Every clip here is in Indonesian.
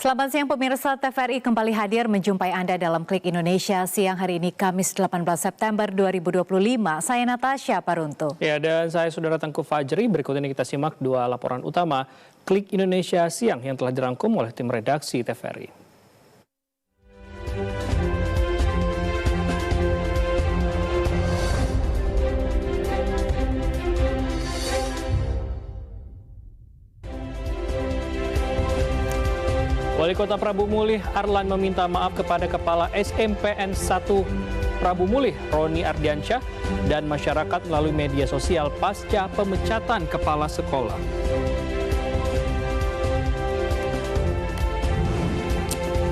Selamat siang pemirsa, TVRI kembali hadir menjumpai Anda dalam Klik Indonesia siang hari ini Kamis 18 September 2025. Saya Natasha Paruntu. Ya, dan saya Saudara Tengku Fajri. Berikut ini kita simak dua laporan utama Klik Indonesia siang yang telah dirangkum oleh tim redaksi TVRI. Wali Kota Prabu Mulih Arlan meminta maaf kepada Kepala SMPN 1 Prabu Mulih Roni Ardiansyah dan masyarakat melalui media sosial pasca pemecatan kepala sekolah.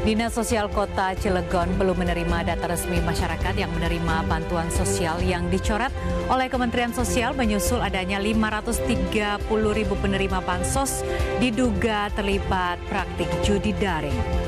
Dinas Sosial Kota Cilegon belum menerima data resmi masyarakat yang menerima bantuan sosial yang dicoret oleh Kementerian Sosial menyusul adanya 530.000 penerima bansos diduga terlibat praktik judi daring.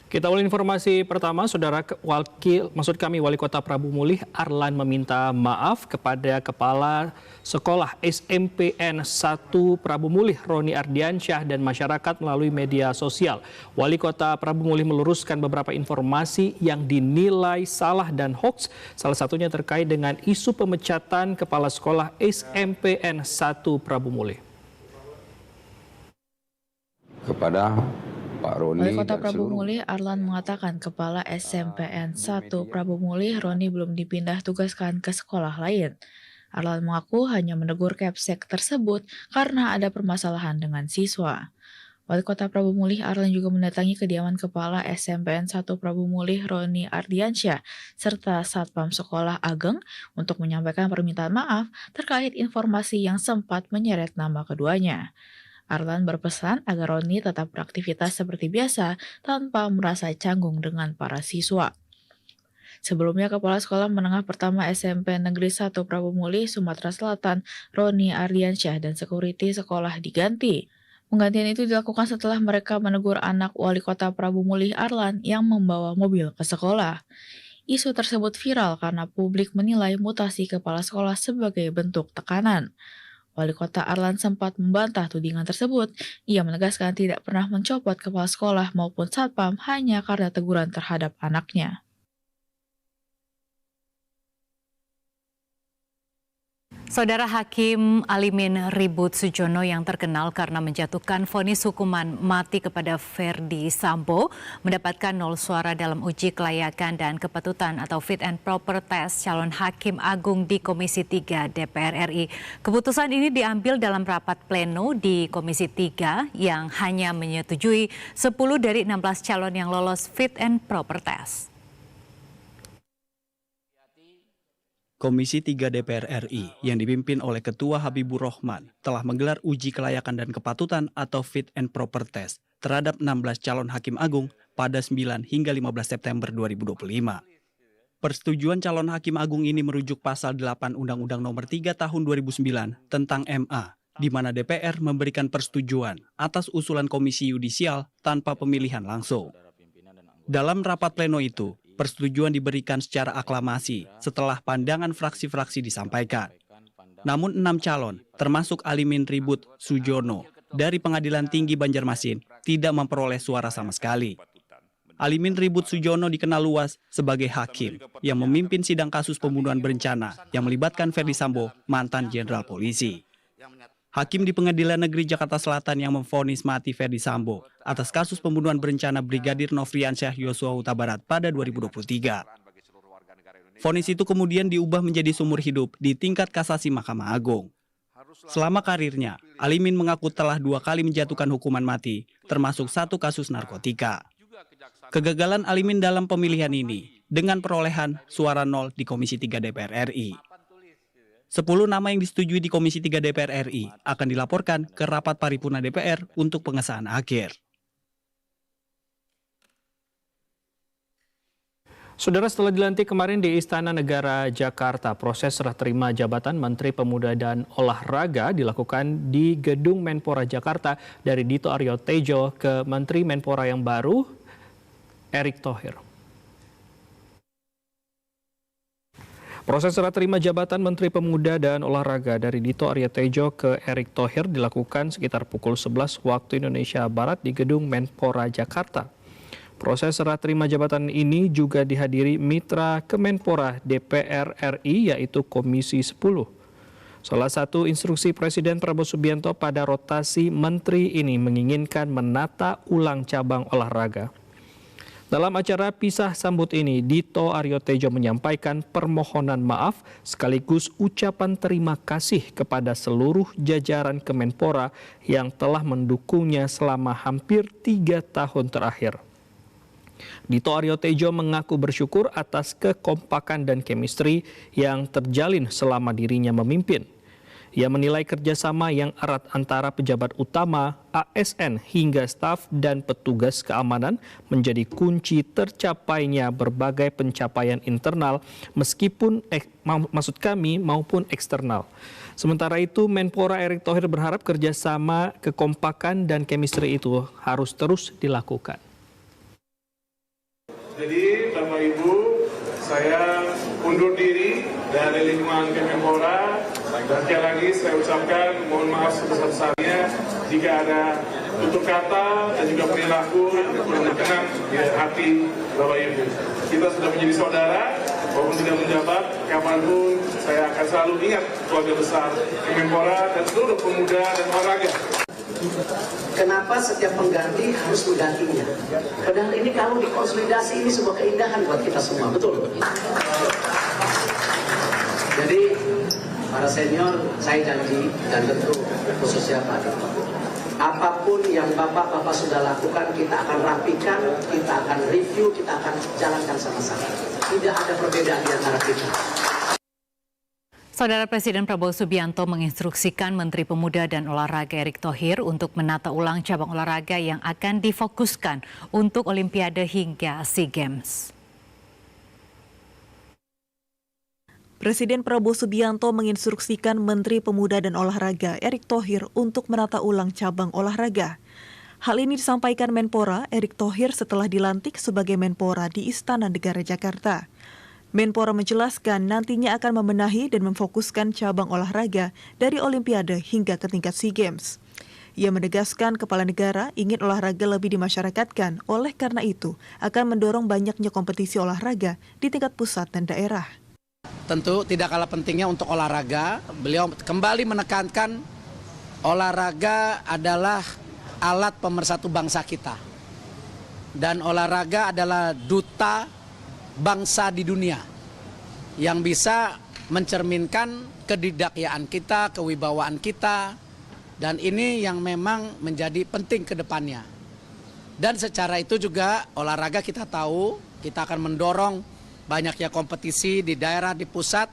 Kita awali informasi pertama, Saudara. Wali Kota Prabu Mulih Arlan meminta maaf kepada Kepala Sekolah SMPN 1 Prabu Mulih Roni Ardiansyah dan masyarakat melalui media sosial. Wali Kota Prabu Mulih meluruskan beberapa informasi yang dinilai salah dan hoax, salah satunya terkait dengan isu pemecatan Kepala Sekolah SMPN 1 Prabu Mulih. Kepada Pak Roni Wali Kota Prabu Mulih Arlan mengatakan Kepala SMPN 1 Prabu Mulih Roni belum dipindah tugaskan ke sekolah lain. Arlan mengaku hanya menegur Kepsek tersebut karena ada permasalahan dengan siswa. Wali Kota Prabu Mulih Arlan juga mendatangi kediaman Kepala SMPN 1 Prabu Mulih Roni Ardiansyah serta Satpam Sekolah Ageng untuk menyampaikan permintaan maaf terkait informasi yang sempat menyeret nama keduanya. Arlan berpesan agar Roni tetap beraktivitas seperti biasa tanpa merasa canggung dengan para siswa. Sebelumnya, Kepala Sekolah Menengah Pertama SMP Negeri 1 Prabu Mulih, Sumatera Selatan, Roni Ardiansyah dan sekuriti sekolah diganti. Penggantian itu dilakukan setelah mereka menegur anak Wali Kota Prabu Mulih Arlan yang membawa mobil ke sekolah. Isu tersebut viral karena publik menilai mutasi kepala sekolah sebagai bentuk tekanan. Wali Kota Arlan sempat membantah tudingan tersebut. Ia menegaskan tidak pernah mencopot kepala sekolah maupun satpam hanya karena teguran terhadap anaknya. Saudara Hakim Alimin Ribut Sujono yang terkenal karena menjatuhkan vonis hukuman mati kepada Ferdi Sambo mendapatkan 0 suara dalam uji kelayakan dan kepatutan atau fit and proper test calon Hakim Agung di Komisi 3 DPR RI. Keputusan ini diambil dalam rapat pleno di Komisi 3 yang hanya menyetujui 10 dari 16 calon yang lolos fit and proper test. Komisi 3 DPR RI yang dipimpin oleh Ketua Habibur Rahman telah menggelar uji kelayakan dan kepatutan atau fit and proper test terhadap 16 calon Hakim Agung pada 9 hingga 15 September 2025. Persetujuan calon Hakim Agung ini merujuk pasal 8 Undang-Undang Nomor 3 Tahun 2009 tentang MA, di mana DPR memberikan persetujuan atas usulan Komisi Yudisial tanpa pemilihan langsung. Dalam rapat pleno itu, persetujuan diberikan secara aklamasi setelah pandangan fraksi-fraksi disampaikan. Namun 6 calon, termasuk Alimin Ribut Sujono dari Pengadilan Tinggi Banjarmasin, tidak memperoleh suara sama sekali. Alimin Ribut Sujono dikenal luas sebagai hakim yang memimpin sidang kasus pembunuhan berencana yang melibatkan Ferdi Sambo, mantan jenderal polisi. Hakim di Pengadilan Negeri Jakarta Selatan yang memvonis mati Ferdi Sambo atas kasus pembunuhan berencana Brigadir Nofriansyah Yosua Huta Barat pada 2023. Vonis itu kemudian diubah menjadi seumur hidup di tingkat kasasi Mahkamah Agung. Selama karirnya, Alimin mengaku telah 2 kali menjatuhkan hukuman mati, termasuk 1 kasus narkotika. Kegagalan Alimin dalam pemilihan ini dengan perolehan suara 0 di Komisi 3 DPR RI. 10 nama yang disetujui di Komisi 3 DPR RI akan dilaporkan ke rapat paripurna DPR untuk pengesahan akhir. Saudara, setelah dilantik kemarin di Istana Negara Jakarta, proses serah terima jabatan Menteri Pemuda dan Olahraga dilakukan di Gedung Menpora Jakarta dari Dito Aryo Tejo ke Menteri Menpora yang baru, Erick Thohir. Proses serah terima jabatan Menteri Pemuda dan Olahraga dari Dito Aryo Tejo ke Erick Thohir dilakukan sekitar pukul 11 waktu Indonesia Barat di Gedung Menpora Jakarta. Proses serah terima jabatan ini juga dihadiri mitra Kemenpora DPR RI yaitu Komisi 10. Salah satu instruksi Presiden Prabowo Subianto pada rotasi menteri ini menginginkan menata ulang cabang olahraga. Dalam acara pisah sambut ini, Dito Aryo Tejo menyampaikan permohonan maaf sekaligus ucapan terima kasih kepada seluruh jajaran Kemenpora yang telah mendukungnya selama hampir 3 tahun terakhir. Dito Aryo Tejo mengaku bersyukur atas kekompakan dan chemistry yang terjalin selama dirinya memimpin. Ia menilai kerjasama yang erat antara pejabat utama, ASN hingga staf dan petugas keamanan menjadi kunci tercapainya berbagai pencapaian internal meskipun maupun eksternal. Sementara itu, Menpora Erick Thohir berharap kerjasama, kekompakan dan chemistry itu harus terus dilakukan. Jadi, Bapak Ibu, saya undur diri dari lingkungan Kemenpora dan sekali lagi saya ucapkan mohon maaf sebesar-besarnya jika ada tutur kata dan juga perilaku yang kurang berkenan di hati Bapak Ibu. Kita sudah menjadi saudara, walaupun tidak menjabat, kapanpun saya akan selalu ingat keluarga besar Kemenpora dan seluruh pemuda dan olahraga. Kenapa setiap pengganti harus menggantinya? Padahal ini kalau dikonsolidasi ini sebuah keindahan buat kita semua, betul? Jadi para senior, saya janji dan tentu khususnya Pak Dito, apapun yang Bapak-Bapak sudah lakukan kita akan rapikan, kita akan review, kita akan jalankan sama-sama. Tidak ada perbedaan di antara kita. Saudara Presiden Prabowo Subianto menginstruksikan Menteri Pemuda dan Olahraga Erick Thohir untuk menata ulang cabang olahraga yang akan difokuskan untuk Olimpiade hingga SEA Games. Presiden Prabowo Subianto menginstruksikan Menteri Pemuda dan Olahraga Erick Thohir untuk menata ulang cabang olahraga. Hal ini disampaikan Menpora Erick Thohir setelah dilantik sebagai Menpora di Istana Negara Jakarta. Menpora menjelaskan nantinya akan membenahi dan memfokuskan cabang olahraga dari Olimpiade hingga ke tingkat SEA Games. Ia menegaskan kepala negara ingin olahraga lebih dimasyarakatkan, oleh karena itu akan mendorong banyaknya kompetisi olahraga di tingkat pusat dan daerah. Tentu tidak kalah pentingnya untuk olahraga, beliau kembali menekankan olahraga adalah alat pemersatu bangsa kita. Dan olahraga adalah duta bangsa di dunia yang bisa mencerminkan kedidakyaan kita, kewibawaan kita, dan ini yang memang menjadi penting ke depannya. Dan secara itu juga olahraga kita tahu kita akan mendorong banyaknya kompetisi di daerah, di pusat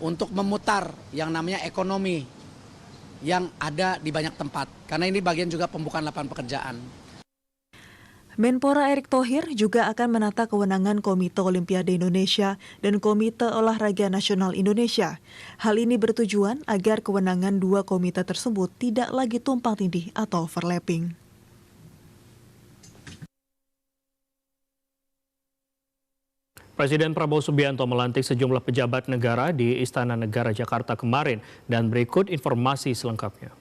untuk memutar yang namanya ekonomi yang ada di banyak tempat. Karena ini bagian juga pembukaan lapangan pekerjaan. Menpora Erick Thohir juga akan menata kewenangan Komite Olimpiade Indonesia dan Komite Olahraga Nasional Indonesia. Hal ini bertujuan agar kewenangan dua komite tersebut tidak lagi tumpang tindih atau overlapping. Presiden Prabowo Subianto melantik sejumlah pejabat negara di Istana Negara Jakarta kemarin dan berikut informasi selengkapnya.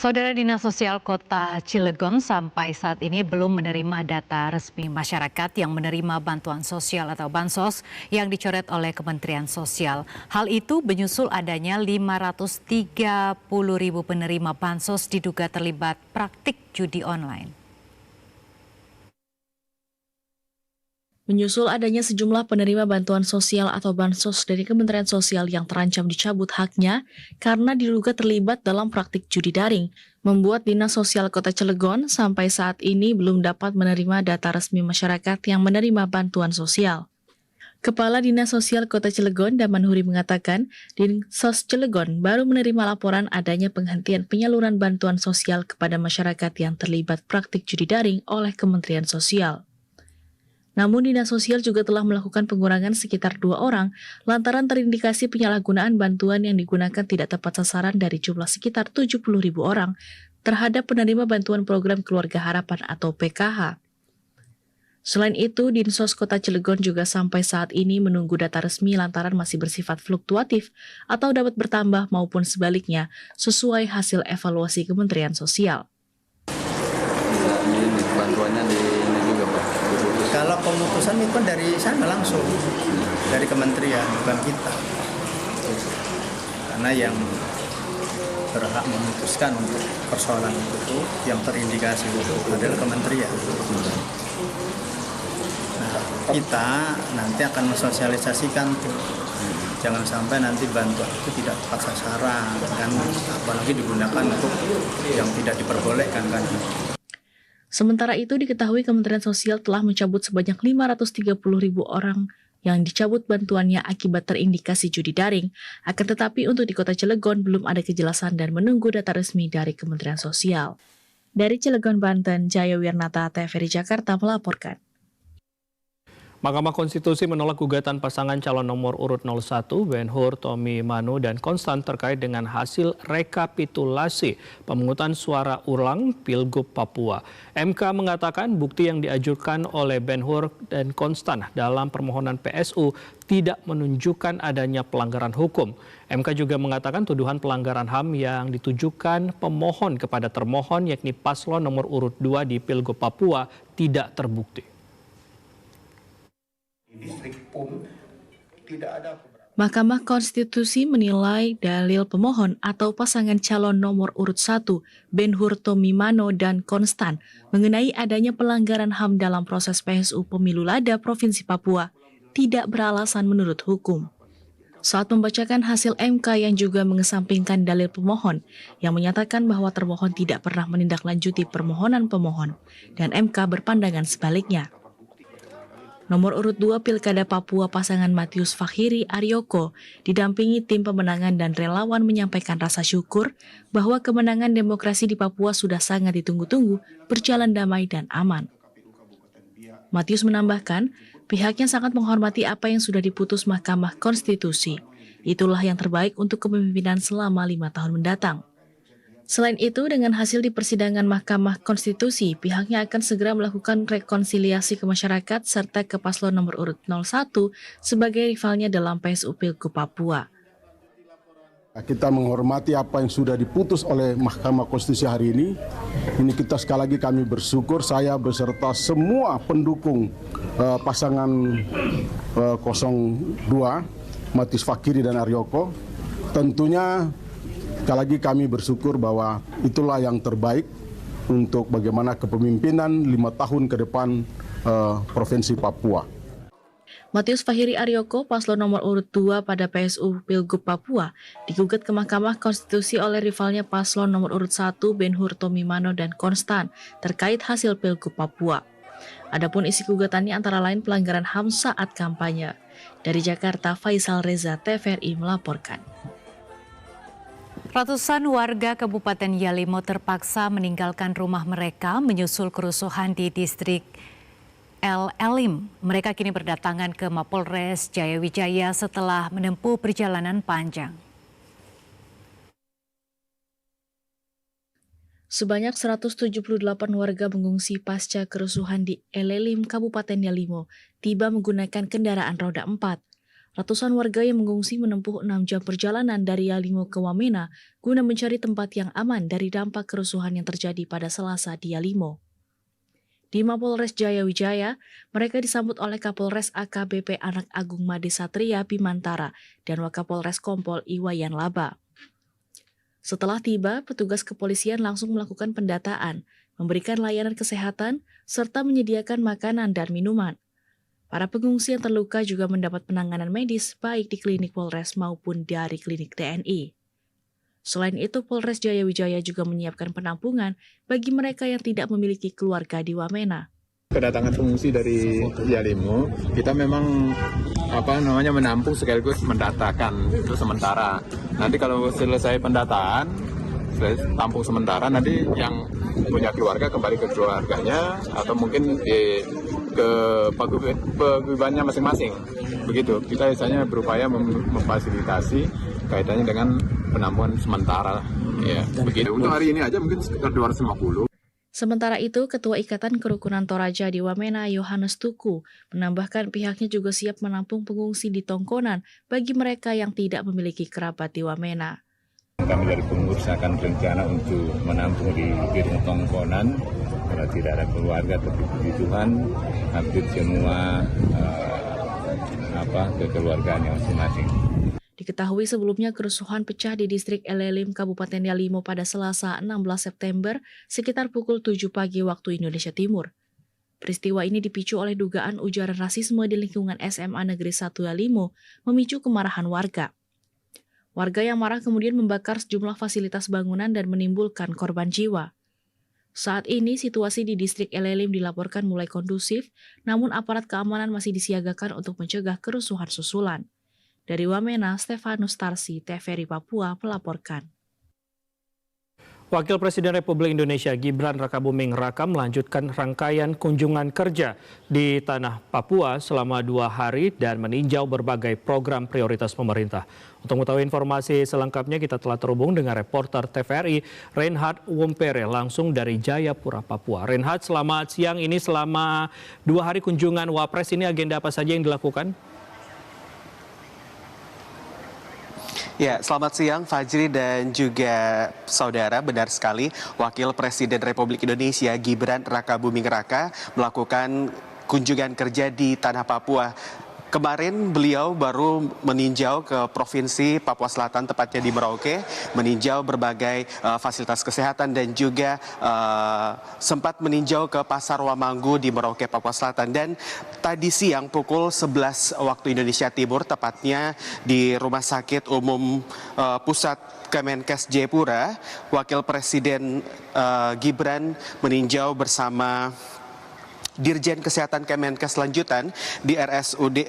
Saudara, Dinas Sosial Kota Cilegon sampai saat ini belum menerima data resmi masyarakat yang menerima bantuan sosial atau bansos yang dicoret oleh Kementerian Sosial. Hal itu menyusul adanya 530.000 penerima bansos diduga terlibat praktik judi online. Menyusul adanya sejumlah penerima bantuan sosial atau bansos dari Kementerian Sosial yang terancam dicabut haknya karena diduga terlibat dalam praktik judi daring, membuat Dinas Sosial Kota Cilegon sampai saat ini belum dapat menerima data resmi masyarakat yang menerima bantuan sosial. Kepala Dinas Sosial Kota Cilegon, Daman Huri, mengatakan Dinsos Cilegon baru menerima laporan adanya penghentian penyaluran bantuan sosial kepada masyarakat yang terlibat praktik judi daring oleh Kementerian Sosial. Namun Dinas Sosial juga telah melakukan pengurangan sekitar 2 orang lantaran terindikasi penyalahgunaan bantuan yang digunakan tidak tepat sasaran dari jumlah sekitar 70.000 orang terhadap penerima bantuan program Keluarga Harapan atau PKH. Selain itu, Dinsos Kota Cilegon juga sampai saat ini menunggu data resmi lantaran masih bersifat fluktuatif atau dapat bertambah maupun sebaliknya sesuai hasil evaluasi Kementerian Sosial. Ini bantuannya di ini juga Pak. Kalau pemutusan itu kan dari sana langsung, dari kementerian, bukan kita. Karena yang berhak memutuskan untuk persoalan itu, yang terindikasi itu adalah kementerian. Nah, kita nanti akan mensosialisasikan tuh. Jangan sampai nanti bantuan itu tidak tepat sasaran, kan? Apalagi digunakan untuk yang tidak diperbolehkan kan. Sementara itu diketahui Kementerian Sosial telah mencabut sebanyak 530.000 orang yang dicabut bantuannya akibat terindikasi judi daring. Akan tetapi untuk di Kota Cilegon belum ada kejelasan dan menunggu data resmi dari Kementerian Sosial. Dari Cilegon, Banten, Jaya Wirnata, TVRI Jakarta melaporkan. Mahkamah Konstitusi menolak gugatan pasangan calon nomor urut 01 Ben-Hur Tommy Mano dan Konstan terkait dengan hasil rekapitulasi pemungutan suara ulang Pilgub Papua. MK mengatakan bukti yang diajukan oleh Ben-Hur dan Konstan dalam permohonan PSU tidak menunjukkan adanya pelanggaran hukum. MK juga mengatakan tuduhan pelanggaran HAM yang ditujukan pemohon kepada termohon yakni paslon nomor urut 2 di Pilgub Papua tidak terbukti. Mahkamah Konstitusi menilai dalil pemohon atau pasangan calon nomor urut 1 Ben-Hur Tommy Mano dan Konstan mengenai adanya pelanggaran HAM dalam proses PSU Pemilu Lada Provinsi Papua tidak beralasan menurut hukum. Saat membacakan hasil MK yang juga mengesampingkan dalil pemohon yang menyatakan bahwa termohon tidak pernah menindaklanjuti permohonan pemohon dan MK berpandangan sebaliknya. Nomor urut 2 Pilkada Papua pasangan Matius Fakhiri Aryoko didampingi tim pemenangan dan relawan menyampaikan rasa syukur bahwa kemenangan demokrasi di Papua sudah sangat ditunggu-tunggu, berjalan damai dan aman. Matius menambahkan, pihaknya sangat menghormati apa yang sudah diputus Mahkamah Konstitusi. Itulah yang terbaik untuk kepemimpinan selama 5 tahun mendatang. Selain itu, dengan hasil di persidangan Mahkamah Konstitusi, pihaknya akan segera melakukan rekonsiliasi ke masyarakat serta ke paslon nomor urut 01 sebagai rivalnya dalam PSU Pilgub Papua. Kita menghormati apa yang sudah diputus oleh Mahkamah Konstitusi hari ini. Ini kita sekali lagi kami bersyukur, saya beserta semua pendukung pasangan 02, Matius Fakhiri dan Aryoko. Tentunya sekali lagi kami bersyukur bahwa itulah yang terbaik untuk bagaimana kepemimpinan 5 tahun ke depan Provinsi Papua. Matius Fakhiri Aryoko, paslon nomor urut 2 pada PSU Pilgub Papua, digugat ke Mahkamah Konstitusi oleh rivalnya paslon nomor urut 1 Ben-Hur Tommy Mano dan Konstan terkait hasil Pilgub Papua. Adapun isi gugatannya antara lain pelanggaran HAM saat kampanye. Dari Jakarta, Faisal Reza, TVRI melaporkan. Ratusan warga Kabupaten Yalimo terpaksa meninggalkan rumah mereka menyusul kerusuhan di distrik El Elim. Mereka kini berdatangan ke Mapolres Jayawijaya setelah menempuh perjalanan panjang. Sebanyak 178 warga mengungsi pasca kerusuhan di El Elim, Kabupaten Yalimo, tiba menggunakan kendaraan roda 4. Ratusan warga yang mengungsi menempuh 6 jam perjalanan dari Yalimo ke Wamena guna mencari tempat yang aman dari dampak kerusuhan yang terjadi pada Selasa di Yalimo. Di Mapolres Jayawijaya, mereka disambut oleh Kapolres AKBP Anak Agung Made Satria Bimantara dan Wakapolres Kompol Iwayan Laba. Setelah tiba, petugas kepolisian langsung melakukan pendataan, memberikan layanan kesehatan, serta menyediakan makanan dan minuman. Para pengungsi yang terluka juga mendapat penanganan medis baik di klinik Polres maupun dari klinik TNI. Selain itu, Polres Jayawijaya juga menyiapkan penampungan bagi mereka yang tidak memiliki keluarga di Wamena. Kedatangan pengungsi dari Yalimo, kita memang menampung sekaligus mendatakan itu sementara. Nanti kalau selesai pendataan, tampung sementara, nanti yang punya keluarga kembali ke keluarganya atau mungkin ke paguyubannya masing-masing. Begitu, kita biasanya berupaya memfasilitasi kaitannya dengan penampungan sementara. Ya, begitu. Untuk hari ini aja mungkin sekitar 250. Sementara itu, Ketua Ikatan Kerukunan Toraja di Wamena, Yohanes Tuku, menambahkan pihaknya juga siap menampung pengungsi di Tongkonan bagi mereka yang tidak memiliki kerabat di Wamena. Kami dari pengurus akan rencana untuk menampung di Gedung Tongkonan karena tidak ada keluarga, tapi puji Tuhan hampir semua kekeluargaannya masing-masing. Diketahui sebelumnya kerusuhan pecah di distrik Elelim, Kabupaten Yalimo pada Selasa 16 September sekitar pukul 7 pagi waktu Indonesia Timur. Peristiwa ini dipicu oleh dugaan ujaran rasisme di lingkungan SMA Negeri 1 Yalimo memicu kemarahan warga. Warga yang marah kemudian membakar sejumlah fasilitas bangunan dan menimbulkan korban jiwa. Saat ini situasi di distrik Elelim dilaporkan mulai kondusif, namun aparat keamanan masih disiagakan untuk mencegah kerusuhan susulan. Dari Wamena, Stefanus Tarsi, TVRI Papua melaporkan. Wakil Presiden Republik Indonesia Gibran Rakabuming Raka melanjutkan rangkaian kunjungan kerja di tanah Papua selama 2 hari dan meninjau berbagai program prioritas pemerintah. Untuk mengetahui informasi selengkapnya kita telah terhubung dengan reporter TVRI Reinhard Wompere langsung dari Jayapura, Papua. Reinhard, selamat siang. Ini selama 2 hari kunjungan Wapres ini agenda apa saja yang dilakukan? Ya, selamat siang Fajri dan juga saudara. Benar sekali, Wakil Presiden Republik Indonesia Gibran Rakabuming Raka melakukan kunjungan kerja di tanah Papua. Kemarin beliau baru meninjau ke Provinsi Papua Selatan, tepatnya di Merauke, meninjau berbagai fasilitas kesehatan dan juga sempat meninjau ke Pasar Wamanggu di Merauke, Papua Selatan. Dan tadi siang pukul 11 waktu Indonesia Timur, tepatnya di Rumah Sakit Umum Pusat Kemenkes Jayapura, Wakil Presiden Gibran meninjau bersama Dirjen Kesehatan Kemenkes lanjutan di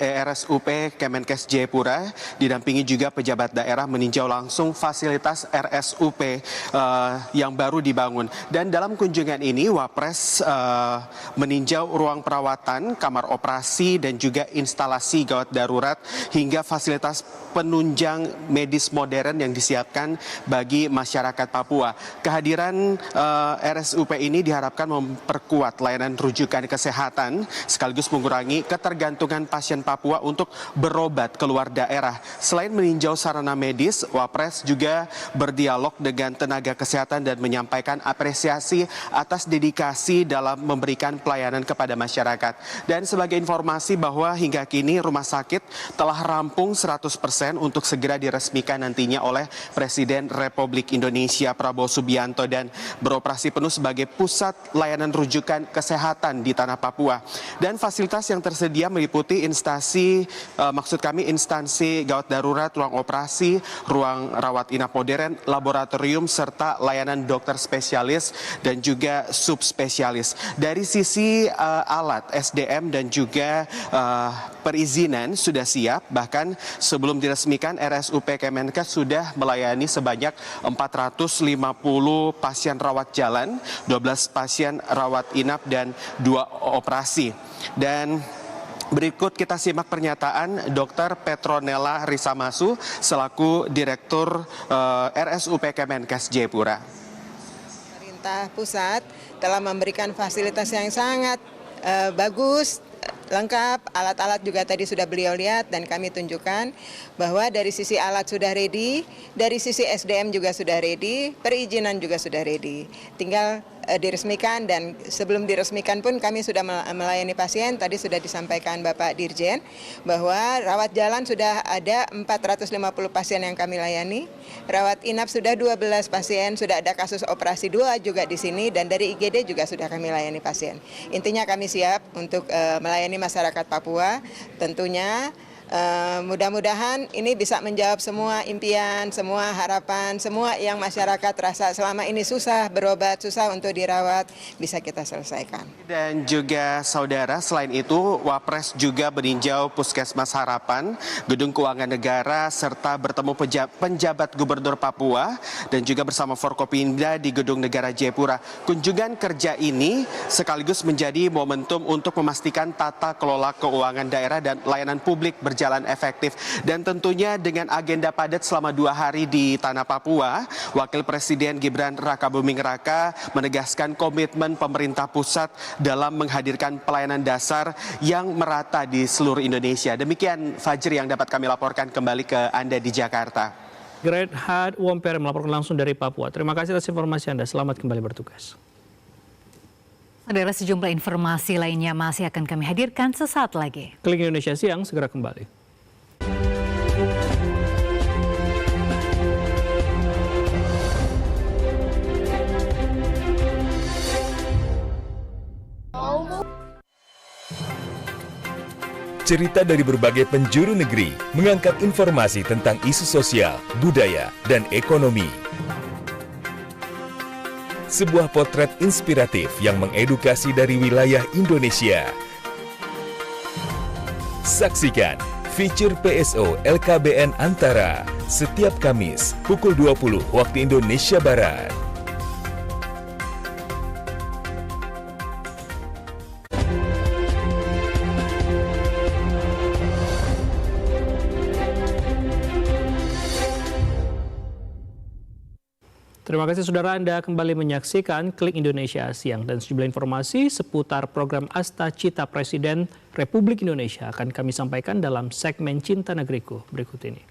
RSUP Kemenkes Jayapura, didampingi juga pejabat daerah meninjau langsung fasilitas RSUP yang baru dibangun. Dan dalam kunjungan ini Wapres meninjau ruang perawatan, kamar operasi dan juga instalasi gawat darurat hingga fasilitas penunjang medis modern yang disiapkan bagi masyarakat Papua. Kehadiran RSUP ini diharapkan memperkuat layanan rujukan kesehatan sekaligus mengurangi ketergantungan pasien Papua untuk berobat keluar daerah. Selain meninjau sarana medis, Wapres juga berdialog dengan tenaga kesehatan dan menyampaikan apresiasi atas dedikasi dalam memberikan pelayanan kepada masyarakat. Dan sebagai informasi bahwa hingga kini rumah sakit telah rampung 100% untuk segera diresmikan nantinya oleh Presiden Republik Indonesia Prabowo Subianto dan beroperasi penuh sebagai pusat layanan rujukan kesehatan di tanah Papua. Dan fasilitas yang tersedia meliputi instansi gawat darurat, ruang operasi, ruang rawat inap modern, laboratorium, serta layanan dokter spesialis dan juga subspesialis. Dari sisi alat, SDM dan juga perizinan sudah siap, bahkan sebelum diresmikan RSUP Kemenkes sudah melayani sebanyak 450 pasien rawat jalan, 12 pasien rawat inap dan 2 operasi. Dan berikut kita simak pernyataan Dr. Petronella Risamasu selaku Direktur RSUP Kemenkes Jayapura. Pemerintah pusat telah memberikan fasilitas yang sangat bagus lengkap, alat-alat juga tadi sudah beliau lihat dan kami tunjukkan bahwa dari sisi alat sudah ready, dari sisi SDM juga sudah ready, perizinan juga sudah ready. Tinggal diresmikan, dan sebelum diresmikan pun kami sudah melayani pasien. Tadi sudah disampaikan Bapak Dirjen bahwa rawat jalan sudah ada 450 pasien yang kami layani. Rawat inap sudah 12 pasien, sudah ada kasus operasi 2 juga di sini, dan dari IGD juga sudah kami layani pasien. Intinya kami siap untuk melayani masyarakat Papua. Tentunya mudah-mudahan ini bisa menjawab semua impian, semua harapan, semua yang masyarakat rasa selama ini susah berobat, susah untuk dirawat, bisa kita selesaikan. Dan juga saudara, selain itu Wapres juga meninjau Puskesmas Harapan, Gedung Keuangan Negara, serta bertemu penjabat Gubernur Papua dan juga bersama Forkopimda di Gedung Negara Jayapura. Kunjungan kerja ini sekaligus menjadi momentum untuk memastikan tata kelola keuangan daerah dan layanan publik berjalan efektif. Dan tentunya dengan agenda padat selama 2 hari di Tanah Papua, Wakil Presiden Gibran Rakabuming Raka menegaskan komitmen pemerintah pusat dalam menghadirkan pelayanan dasar yang merata di seluruh Indonesia. Demikian Fajri yang dapat kami laporkan, kembali ke Anda di Jakarta. Great Heart Wompere melaporkan langsung dari Papua. Terima kasih atas informasi Anda. Selamat kembali bertugas. Saudara, sejumlah informasi lainnya masih akan kami hadirkan sesaat lagi. Klik Indonesia Siang segera kembali. Cerita dari berbagai penjuru negeri mengangkat informasi tentang isu sosial, budaya, dan ekonomi. Sebuah potret inspiratif yang mengedukasi dari wilayah Indonesia. Saksikan Feature PSO LKBN Antara setiap Kamis pukul 20 waktu Indonesia Barat. Terima kasih saudara, Anda kembali menyaksikan Klik Indonesia Siang, dan sejumlah informasi seputar program Asta Cita Presiden Republik Indonesia akan kami sampaikan dalam segmen Cinta Negeriku berikut ini.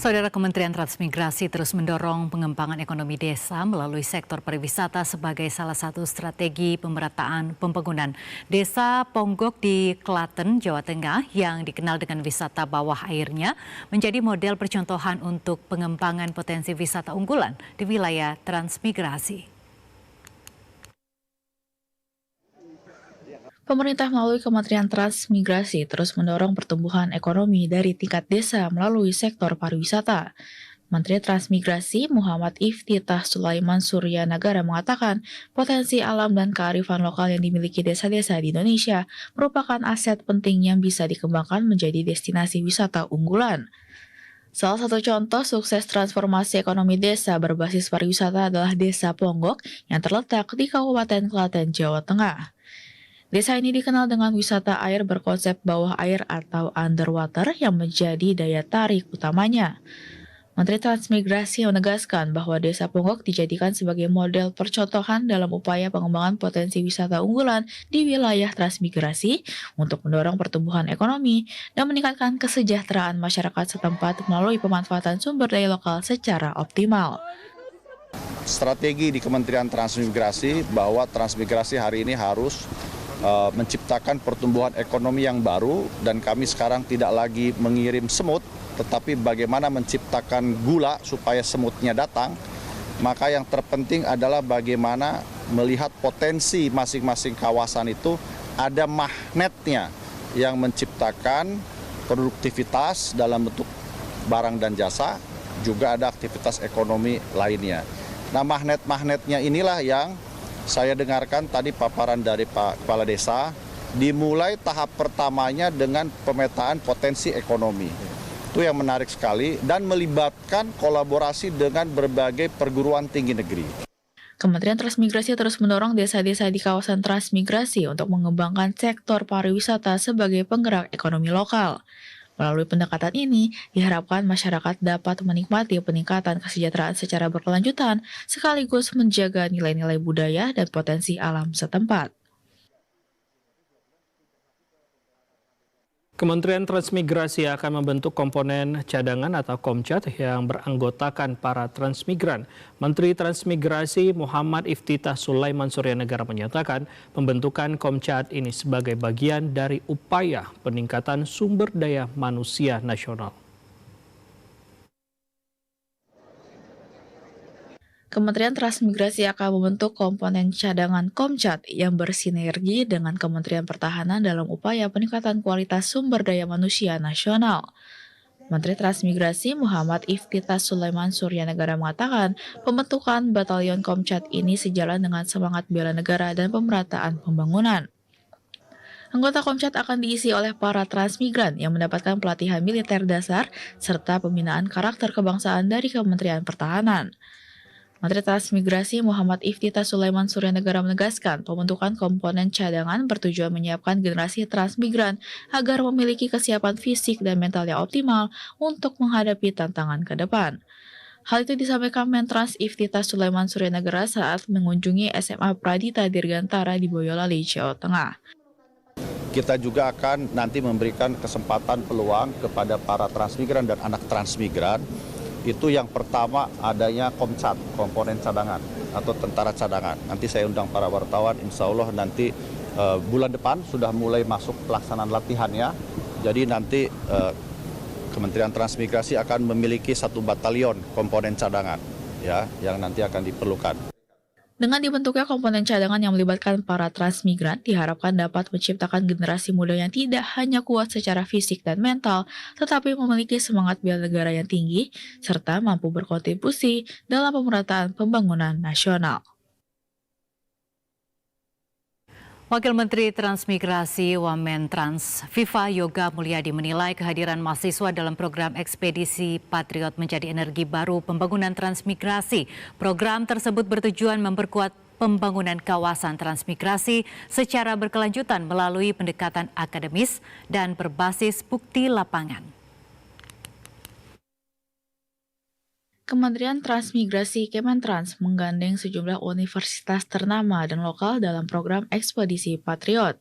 Saudara, Kementerian Transmigrasi terus mendorong pengembangan ekonomi desa melalui sektor pariwisata sebagai salah satu strategi pemerataan pembangunan. Desa Ponggok di Klaten, Jawa Tengah yang dikenal dengan wisata bawah airnya menjadi model percontohan untuk pengembangan potensi wisata unggulan di wilayah transmigrasi. Pemerintah melalui Kementerian Transmigrasi terus mendorong pertumbuhan ekonomi dari tingkat desa melalui sektor pariwisata. Menteri Transmigrasi Muhammad Iftitah Sulaiman Surya Nagara mengatakan potensi alam dan kearifan lokal yang dimiliki desa-desa di Indonesia merupakan aset penting yang bisa dikembangkan menjadi destinasi wisata unggulan. Salah satu contoh sukses transformasi ekonomi desa berbasis pariwisata adalah Desa Ponggok yang terletak di Kabupaten Klaten, Jawa Tengah. Desa ini dikenal dengan wisata air berkonsep bawah air atau underwater yang menjadi daya tarik utamanya. Menteri Transmigrasi menegaskan bahwa Desa Ponggok dijadikan sebagai model percontohan dalam upaya pengembangan potensi wisata unggulan di wilayah transmigrasi untuk mendorong pertumbuhan ekonomi dan meningkatkan kesejahteraan masyarakat setempat melalui pemanfaatan sumber daya lokal secara optimal. Strategi di Kementerian Transmigrasi bahwa transmigrasi hari ini harus menciptakan pertumbuhan ekonomi yang baru, dan kami sekarang tidak lagi mengirim semut, tetapi bagaimana menciptakan gula supaya semutnya datang. Maka yang terpenting adalah bagaimana melihat potensi masing-masing kawasan itu ada magnetnya yang menciptakan produktivitas dalam bentuk barang dan jasa, juga ada aktivitas ekonomi lainnya. Nah, magnet-magnetnya inilah yang saya dengarkan tadi paparan dari Pak Kepala Desa, dimulai tahap pertamanya dengan pemetaan potensi ekonomi. Itu yang menarik sekali dan melibatkan kolaborasi dengan berbagai perguruan tinggi negeri. Kementerian Transmigrasi terus mendorong desa-desa di kawasan transmigrasi untuk mengembangkan sektor pariwisata sebagai penggerak ekonomi lokal. Melalui pendekatan ini, diharapkan masyarakat dapat menikmati peningkatan kesejahteraan secara berkelanjutan, sekaligus menjaga nilai-nilai budaya dan potensi alam setempat. Kementerian Transmigrasi akan membentuk komponen cadangan atau Komcat yang beranggotakan para transmigran. Menteri Transmigrasi Muhammad Iftitah Sulaiman Suryanegara menyatakan pembentukan Komcat ini sebagai bagian dari upaya peningkatan sumber daya manusia nasional. Kementerian Transmigrasi akan membentuk komponen cadangan Komcat yang bersinergi dengan Kementerian Pertahanan dalam upaya peningkatan kualitas sumber daya manusia nasional. Menteri Transmigrasi Muhammad Iftitah Sulaiman Suryanegara mengatakan pembentukan Batalion Komcat ini sejalan dengan semangat bela negara dan pemerataan pembangunan. Anggota Komcat akan diisi oleh para transmigran yang mendapatkan pelatihan militer dasar serta pembinaan karakter kebangsaan dari Kementerian Pertahanan. Menteri Transmigrasi Muhammad Iftitah Sulaiman Suryanegara menegaskan pembentukan komponen cadangan bertujuan menyiapkan generasi transmigran agar memiliki kesiapan fisik dan mental yang optimal untuk menghadapi tantangan ke depan. Hal itu disampaikan Mentrans Iftitah Sulaiman Suryanegara saat mengunjungi SMA Pradita Dirgantara di Boyolali, Jawa Tengah. Kita juga akan nanti memberikan kesempatan peluang kepada para transmigran dan anak transmigran. Itu yang pertama adanya Komcat, komponen cadangan atau tentara cadangan. Nanti saya undang para wartawan, insya Allah nanti bulan depan sudah mulai masuk pelaksanaan latihannya. Jadi nanti Kementerian Transmigrasi akan memiliki 1 batalion komponen cadangan ya, yang nanti akan diperlukan. Dengan dibentuknya komponen cadangan yang melibatkan para transmigran, diharapkan dapat menciptakan generasi muda yang tidak hanya kuat secara fisik dan mental, tetapi memiliki semangat bela negara yang tinggi, serta mampu berkontribusi dalam pemerataan pembangunan nasional. Wakil Menteri Transmigrasi Wamentrans Viva Yoga Mulyadi menilai kehadiran mahasiswa dalam program Ekspedisi Patriot menjadi energi baru pembangunan transmigrasi. Program tersebut bertujuan memperkuat pembangunan kawasan transmigrasi secara berkelanjutan melalui pendekatan akademis dan berbasis bukti lapangan. Kementerian Transmigrasi Kementrans menggandeng sejumlah universitas ternama dan lokal dalam program Ekspedisi Patriot.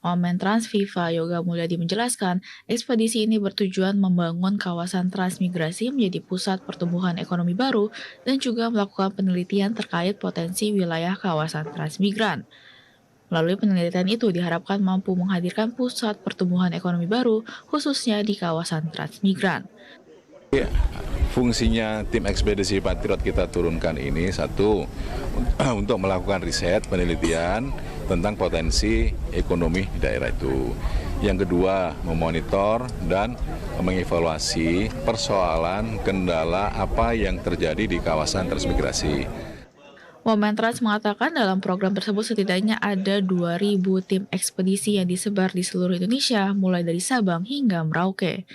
Wamentrans Viva Yoga Mulyadi menjelaskan, ekspedisi ini bertujuan membangun kawasan transmigrasi menjadi pusat pertumbuhan ekonomi baru dan juga melakukan penelitian terkait potensi wilayah kawasan transmigran. Melalui penelitian itu diharapkan mampu menghadirkan pusat pertumbuhan ekonomi baru khususnya di kawasan transmigran. Fungsinya tim ekspedisi Patriot kita turunkan ini satu, untuk melakukan riset, penelitian tentang potensi ekonomi di daerah itu. Yang kedua, memonitor dan mengevaluasi persoalan kendala apa yang terjadi di kawasan transmigrasi. Wamentrans mengatakan dalam program tersebut setidaknya ada 2.000 tim ekspedisi yang disebar di seluruh Indonesia, mulai dari Sabang hingga Merauke.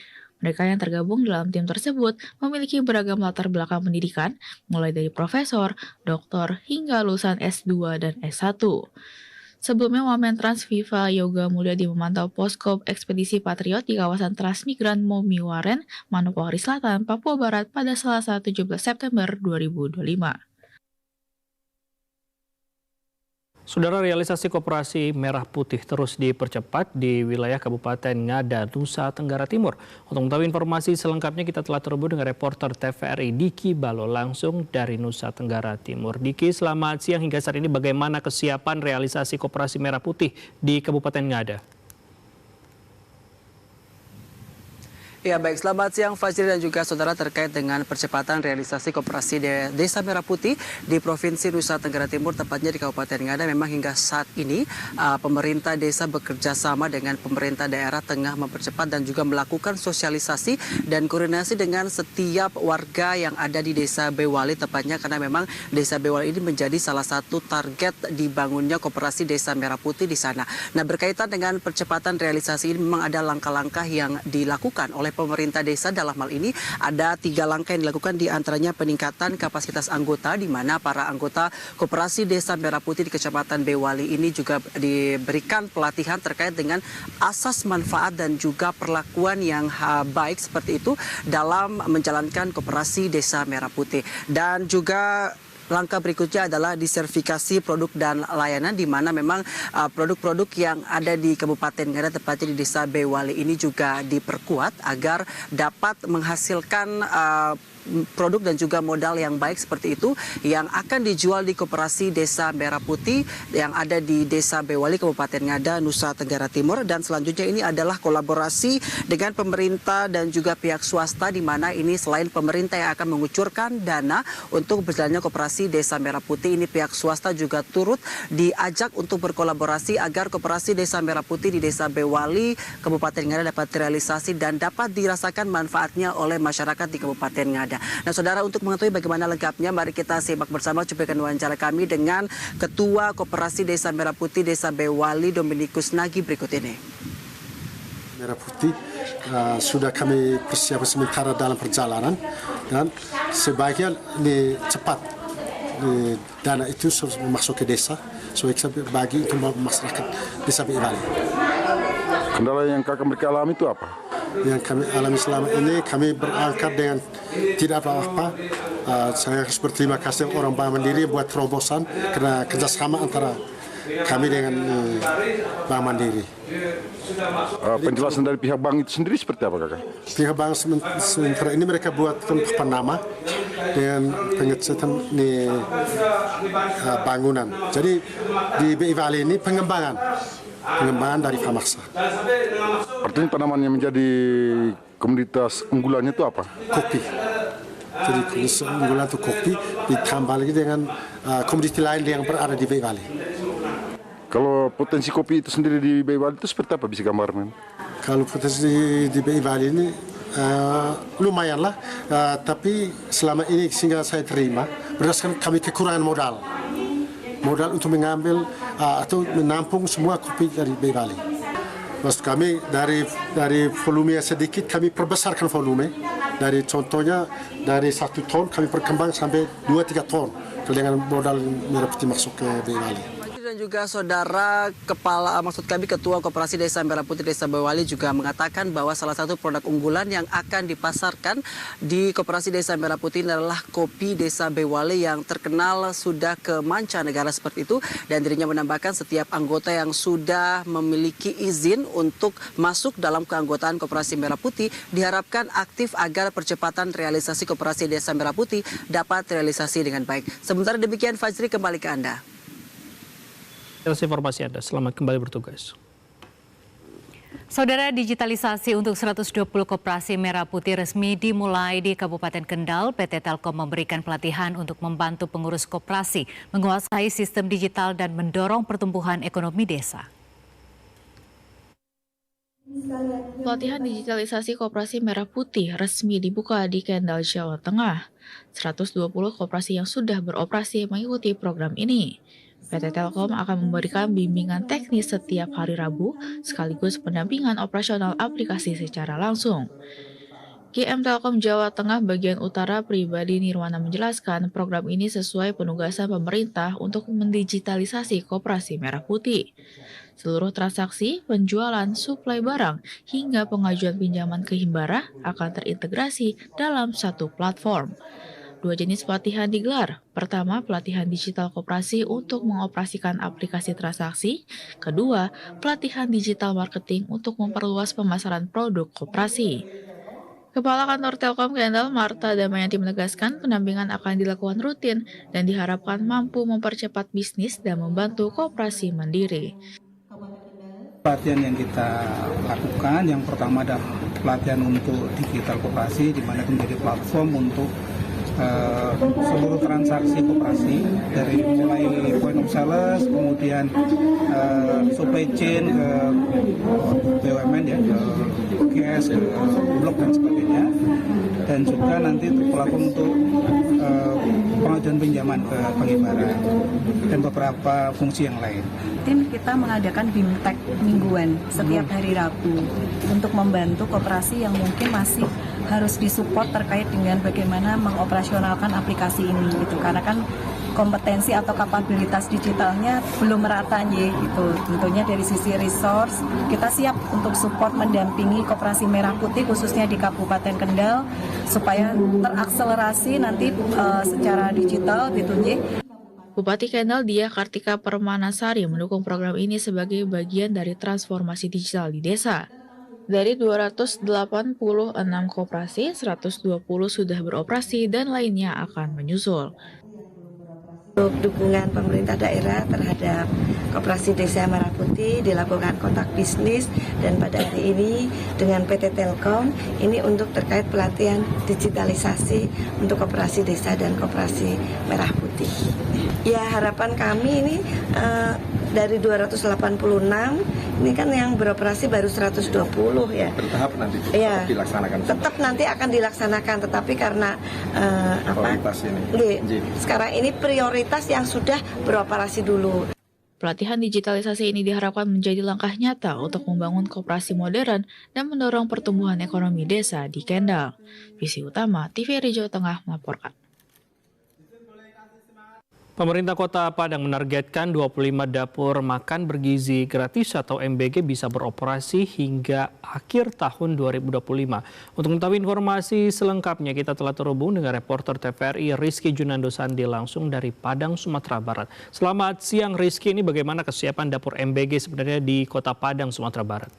Mereka yang tergabung dalam tim tersebut memiliki beragam latar belakang pendidikan, mulai dari profesor, doktor, hingga lulusan S2 dan S1. Sebelumnya, Wamentrans Viva Yoga Mulyadi memantau posko ekspedisi Patriot di kawasan transmigran Momiwaren, Manokwari Selatan, Papua Barat pada Selasa 17 September 2025. Saudara, realisasi Koperasi Merah Putih terus dipercepat di wilayah Kabupaten Ngada, Nusa Tenggara Timur. Untuk mengetahui informasi selengkapnya kita telah terhubung dengan reporter TVRI Diki Balo langsung dari Nusa Tenggara Timur. Diki, selamat siang. Hingga saat ini bagaimana kesiapan realisasi Koperasi Merah Putih di Kabupaten Ngada? Ya baik, selamat siang Fajri dan juga saudara terkait dengan percepatan realisasi Koperasi Desa Merah Putih di Provinsi Nusa Tenggara Timur, tepatnya di Kabupaten Ngada. Memang hingga saat ini pemerintah desa bekerja sama dengan pemerintah daerah tengah mempercepat dan juga melakukan sosialisasi dan koordinasi dengan setiap warga yang ada di Desa Bewali, tepatnya karena memang Desa Bewali ini menjadi salah satu target dibangunnya Koperasi Desa Merah Putih di sana. Nah, berkaitan dengan percepatan realisasi ini memang ada langkah-langkah yang dilakukan oleh pemerintah desa. Dalam hal ini ada 3 langkah yang dilakukan, di antaranya peningkatan kapasitas anggota, di mana para anggota Koperasi Desa Merah Putih di Kecamatan Bewali ini juga diberikan pelatihan terkait dengan asas manfaat dan juga perlakuan yang baik seperti itu dalam menjalankan Koperasi Desa Merah Putih. Dan juga langkah berikutnya adalah disertifikasi produk dan layanan, di mana memang produk-produk yang ada di Kabupaten Ngada, tepatnya di Desa Bewali ini juga diperkuat agar dapat menghasilkan produk dan juga modal yang baik seperti itu yang akan dijual di Koperasi Desa Merah Putih yang ada di Desa Bewali, Kabupaten Ngada, Nusa Tenggara Timur. Dan selanjutnya ini adalah kolaborasi dengan pemerintah dan juga pihak swasta, di mana ini selain pemerintah yang akan mengucurkan dana untuk berjalannya Koperasi Desa Merah Putih, ini pihak swasta juga turut diajak untuk berkolaborasi agar Koperasi Desa Merah Putih di Desa Bewali, Kabupaten Ngada dapat direalisasi dan dapat dirasakan manfaatnya oleh masyarakat di Kabupaten Ngada. Nah, saudara, untuk mengetahui bagaimana lengkapnya, mari kita simak bersama cuplikan wawancara kami dengan Ketua Koperasi Desa Merah Putih Desa Bewali, Dominikus Nagi, berikut ini. Merah Putih sudah kami persiapkan sementara dalam perjalanan, dan sebaiknya cepat dana itu masuk ke desa supaya kita bagi untuk masyarakat Desa Bewali. Kendala yang mereka alami itu apa? Yang kami alami selama ini, kami berangkat dengan tidak apa-apa. Saya harus berterima kasih orang Bank Mandiri buat terobosan karena kerjasama antara kami dengan Bank Mandiri. Penjelasan dari pihak bank itu sendiri seperti apa, Kakak? Pihak bank sementara ini mereka buatkan nama dengan pengecatan bangunan. Jadi di Bewali ini pengembangan dari Famaksa. Artinya tanaman yang menjadi komoditas unggulannya itu apa? Kopi. Jadi komoditas unggulan itu kopi, ditambah lagi dengan komoditi lain yang berada di Bewali. Kalau potensi kopi itu sendiri di Bewali itu seperti apa, bisa gambarkan? Kalau potensi di Bewali ini lumayan lah, tapi selama ini sehingga saya terima berdasarkan kami kekurangan modal untuk mengambil atau menampung semua kopi dari Bewali. Maksud kami dari volume sedikit kami perbesarkan volume. Dari contohnya dari 1 ton kami perkembang sampai 2-3 ton dengan modal Merah Putih masuk ke Bewali. Dan juga saudara Ketua Koperasi Desa Merah Putih Desa Bewali juga mengatakan bahwa salah satu produk unggulan yang akan dipasarkan di Koperasi Desa Merah Putih adalah kopi Desa Bewali yang terkenal sudah ke mancanegara seperti itu, dan dirinya menambahkan setiap anggota yang sudah memiliki izin untuk masuk dalam keanggotaan Koperasi Merah Putih diharapkan aktif agar percepatan realisasi Koperasi Desa Merah Putih dapat realisasi dengan baik. Sementara demikian, Fajri, kembali ke Anda. Atas informasi Anda, selamat kembali bertugas. Saudara, digitalisasi untuk 120 koperasi Merah Putih resmi dimulai di Kabupaten Kendal. PT Telkom memberikan pelatihan untuk membantu pengurus koperasi menguasai sistem digital dan mendorong pertumbuhan ekonomi desa. Pelatihan digitalisasi Koperasi Merah Putih resmi dibuka di Kendal, Jawa Tengah. 120 koperasi yang sudah beroperasi mengikuti program ini. PT Telkom akan memberikan bimbingan teknis setiap hari Rabu, sekaligus pendampingan operasional aplikasi secara langsung. GM Telkom Jawa Tengah bagian utara Pribadi Nirwana menjelaskan program ini sesuai penugasan pemerintah untuk mendigitalisasi Koperasi Merah Putih. Seluruh transaksi, penjualan, suplai barang, hingga pengajuan pinjaman ke Himbara akan terintegrasi dalam satu platform. 2 jenis pelatihan digelar. Pertama, pelatihan digital koperasi untuk mengoperasikan aplikasi transaksi. Kedua, pelatihan digital marketing untuk memperluas pemasaran produk koperasi. Kepala Kantor Telkom Kendal, Marta Damayanti menegaskan pendampingan akan dilakukan rutin dan diharapkan mampu mempercepat bisnis dan membantu koperasi mandiri. Pelatihan yang kita lakukan, yang pertama adalah pelatihan untuk digital koperasi, di mana menjadi platform untuk seluruh transaksi koperasi, dari mulai point of sales, kemudian supply chain ke BUMN ya, ke cash, ke blok dan sebagainya, dan juga nanti platform untuk pengajuan pinjaman ke pengibaran dan beberapa fungsi yang lain. Tim kita mengadakan BIMTEK mingguan setiap hari Rabu untuk membantu koperasi yang mungkin masih harus disupport terkait dengan bagaimana mengoperasionalkan aplikasi ini gitu, karena kan kompetensi atau kapabilitas digitalnya belum merata gitu. Tentunya dari sisi resource kita siap untuk support mendampingi Koperasi Merah Putih khususnya di Kabupaten Kendal supaya terakselerasi nanti secara digital gitu. Bupati Kendal Diah Kartika Permanasari mendukung program ini sebagai bagian dari transformasi digital di desa. Dari 286 koperasi, 120 sudah beroperasi dan lainnya akan menyusul. Untuk dukungan pemerintah daerah terhadap Koperasi Desa Merah Putih dilakukan kontak bisnis dan pada hari ini dengan PT Telkom ini untuk terkait pelatihan digitalisasi untuk Koperasi Desa dan Koperasi Merah Putih. Ya harapan kami ini dari 286 ini kan yang beroperasi baru 120 ya. Bertahap nanti ya, dilaksanakan. Tetap nanti akan dilaksanakan, tetapi karena sekarang ini prioritas yang sudah beroperasi dulu. Pelatihan digitalisasi ini diharapkan menjadi langkah nyata untuk membangun koperasi modern dan mendorong pertumbuhan ekonomi desa di Kendal. Visi Utama TVRI Jawa Tengah melaporkan. Pemerintah Kota Padang menargetkan 25 dapur makan bergizi gratis atau MBG bisa beroperasi hingga akhir tahun 2025. Untuk mengetahui informasi selengkapnya, kita telah terhubung dengan reporter TVRI Rizky Junando Sandi langsung dari Padang, Sumatera Barat. Selamat siang Rizky, ini bagaimana kesiapan dapur MBG sebenarnya di Kota Padang, Sumatera Barat?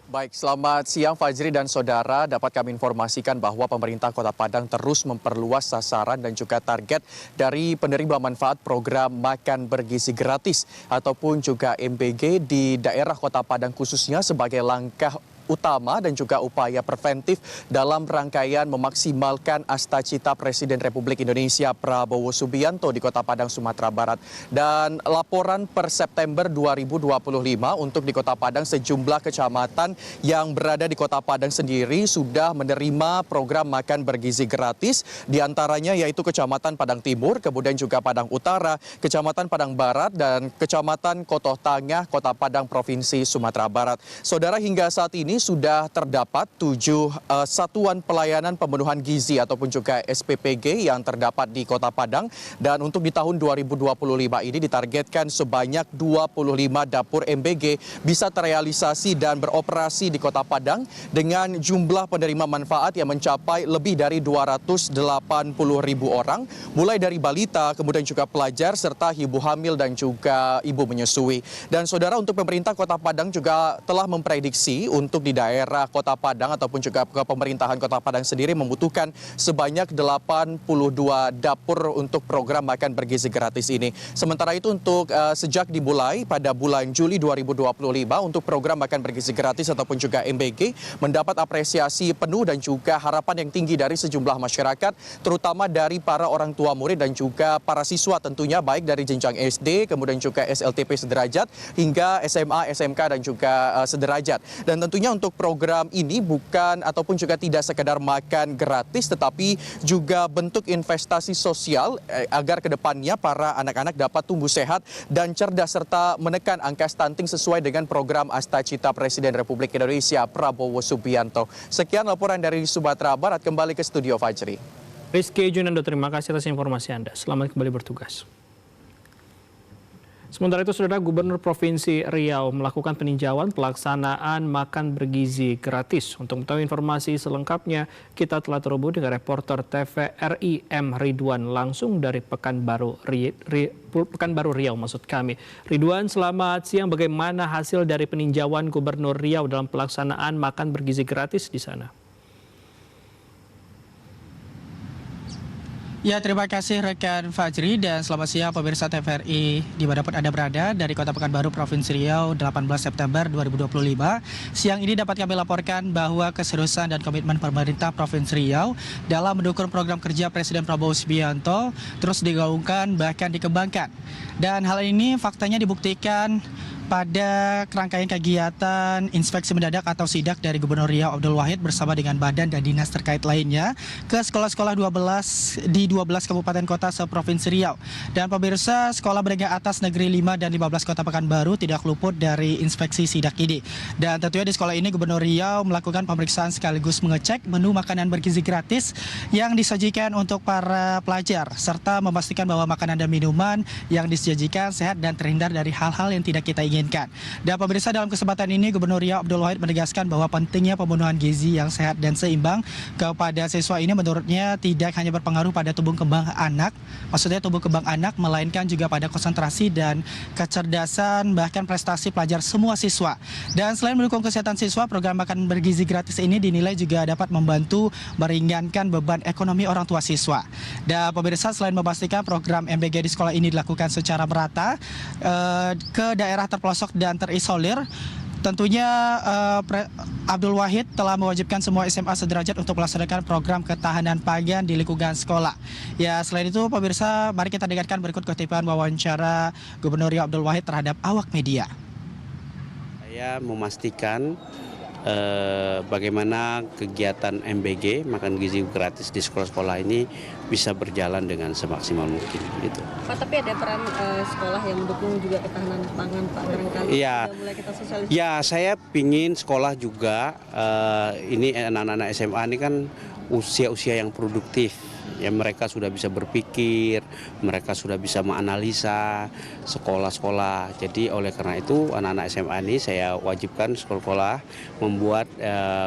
Baik, selamat siang Fajri dan saudara. Dapat kami informasikan bahwa pemerintah Kota Padang terus memperluas sasaran dan juga target dari penerima manfaat program makan bergizi gratis ataupun juga MBG di daerah Kota Padang khususnya sebagai langkah utama dan juga upaya preventif dalam rangkaian memaksimalkan asta-cita Presiden Republik Indonesia Prabowo Subianto di Kota Padang, Sumatera Barat. Dan laporan per September 2025 untuk di Kota Padang, sejumlah kecamatan yang berada di Kota Padang sendiri sudah menerima program makan bergizi gratis, diantaranya yaitu Kecamatan Padang Timur, kemudian juga Padang Utara, Kecamatan Padang Barat, dan Kecamatan Kotoh Tangah, Kota Padang, Provinsi Sumatera Barat. Saudara, hingga saat ini sudah terdapat 7 satuan pelayanan pemenuhan gizi ataupun juga SPPG yang terdapat di Kota Padang, dan untuk di tahun 2025 ini ditargetkan sebanyak 25 dapur MBG bisa terrealisasi dan beroperasi di Kota Padang dengan jumlah penerima manfaat yang mencapai lebih dari 280.000 orang, mulai dari balita, kemudian juga pelajar, serta ibu hamil dan juga ibu menyusui. Dan saudara, untuk pemerintah Kota Padang juga telah memprediksi untuk di daerah Kota Padang ataupun juga pemerintahan Kota Padang sendiri membutuhkan sebanyak 82 dapur untuk program makan bergizi gratis ini. Sementara itu untuk sejak dimulai pada bulan Juli 2025 untuk program makan bergizi gratis ataupun juga MBG mendapat apresiasi penuh dan juga harapan yang tinggi dari sejumlah masyarakat, terutama dari para orang tua murid dan juga para siswa tentunya, baik dari jenjang SD, kemudian juga SLTP sederajat hingga SMA, SMK dan juga sederajat. Dan tentunya untuk program ini bukan ataupun juga tidak sekedar makan gratis, tetapi juga bentuk investasi sosial agar kedepannya para anak-anak dapat tumbuh sehat dan cerdas serta menekan angka stunting sesuai dengan program Asta-Cita Presiden Republik Indonesia Prabowo Subianto. Sekian laporan dari Sumatera Barat, kembali ke studio Fajri. Rizky Junando, terima kasih atas informasi Anda. Selamat kembali bertugas. Sementara itu, saudara, Gubernur Provinsi Riau melakukan peninjauan pelaksanaan makan bergizi gratis. Untuk mengetahui informasi selengkapnya, kita telah terhubung dengan reporter TVRI M. Ridwan langsung dari Pekanbaru Riau maksud kami. Ridwan, selamat siang. Bagaimana hasil dari peninjauan Gubernur Riau dalam pelaksanaan makan bergizi gratis di sana? Ya, terima kasih rekan Fajri dan selamat siang pemirsa TVRI dimanapun Anda berada dari Kota Pekanbaru, Provinsi Riau, 18 September 2025. Siang ini dapat kami laporkan bahwa keseriusan dan komitmen pemerintah Provinsi Riau dalam mendukung program kerja Presiden Prabowo Subianto terus digaungkan bahkan dikembangkan. Dan hal ini faktanya dibuktikan pada rangkaian kegiatan inspeksi mendadak atau sidak dari Gubernur Riau Abdul Wahid bersama dengan badan dan dinas terkait lainnya ke sekolah-sekolah 12 di 12 kabupaten kota se-Provinsi Riau. Dan pemirsa, sekolah menengah atas negeri 5 dan 15 Kota Pekanbaru tidak luput dari inspeksi sidak ini. Dan tentunya di sekolah ini Gubernur Riau melakukan pemeriksaan sekaligus mengecek menu makanan bergizi gratis yang disajikan untuk para pelajar serta memastikan bahwa makanan dan minuman yang disajikan sehat dan terhindar dari hal-hal yang tidak kita inginkan. Dan pemirsa, dalam kesempatan ini Gubernur Riau Abdul Wahid menegaskan bahwa pentingnya pemenuhan gizi yang sehat dan seimbang kepada siswa ini menurutnya tidak hanya berpengaruh pada tumbuh kembang anak, maksudnya tumbuh kembang anak, melainkan juga pada konsentrasi dan kecerdasan bahkan prestasi pelajar semua siswa. Dan selain mendukung kesehatan siswa, program makan bergizi gratis ini dinilai juga dapat membantu meringankan beban ekonomi orang tua siswa. Dan pemirsa, selain memastikan program MBG di sekolah ini dilakukan secara merata ke daerah terpelosok dan terisolir, tentunya Abdul Wahid telah mewajibkan semua SMA sederajat untuk melaksanakan program ketahanan pangan di lingkungan sekolah. Ya, selain itu pemirsa, mari kita dengarkan berikut kutipan wawancara Gubernur Riau Abdul Wahid terhadap awak media. Saya memastikan bagaimana kegiatan MBG makan gizi gratis di sekolah-sekolah ini bisa berjalan dengan semaksimal mungkin gitu. Pak, tapi ada peran sekolah yang mendukung juga ketahanan pangan, Pak, barangkali sudah mulai kita sosialisasi. Ya, saya pingin sekolah juga ini anak-anak SMA ini kan usia-usia yang produktif. Ya, mereka sudah bisa berpikir, mereka sudah bisa menganalisa sekolah-sekolah. Jadi oleh karena itu anak-anak SMA ini saya wajibkan sekolah membuat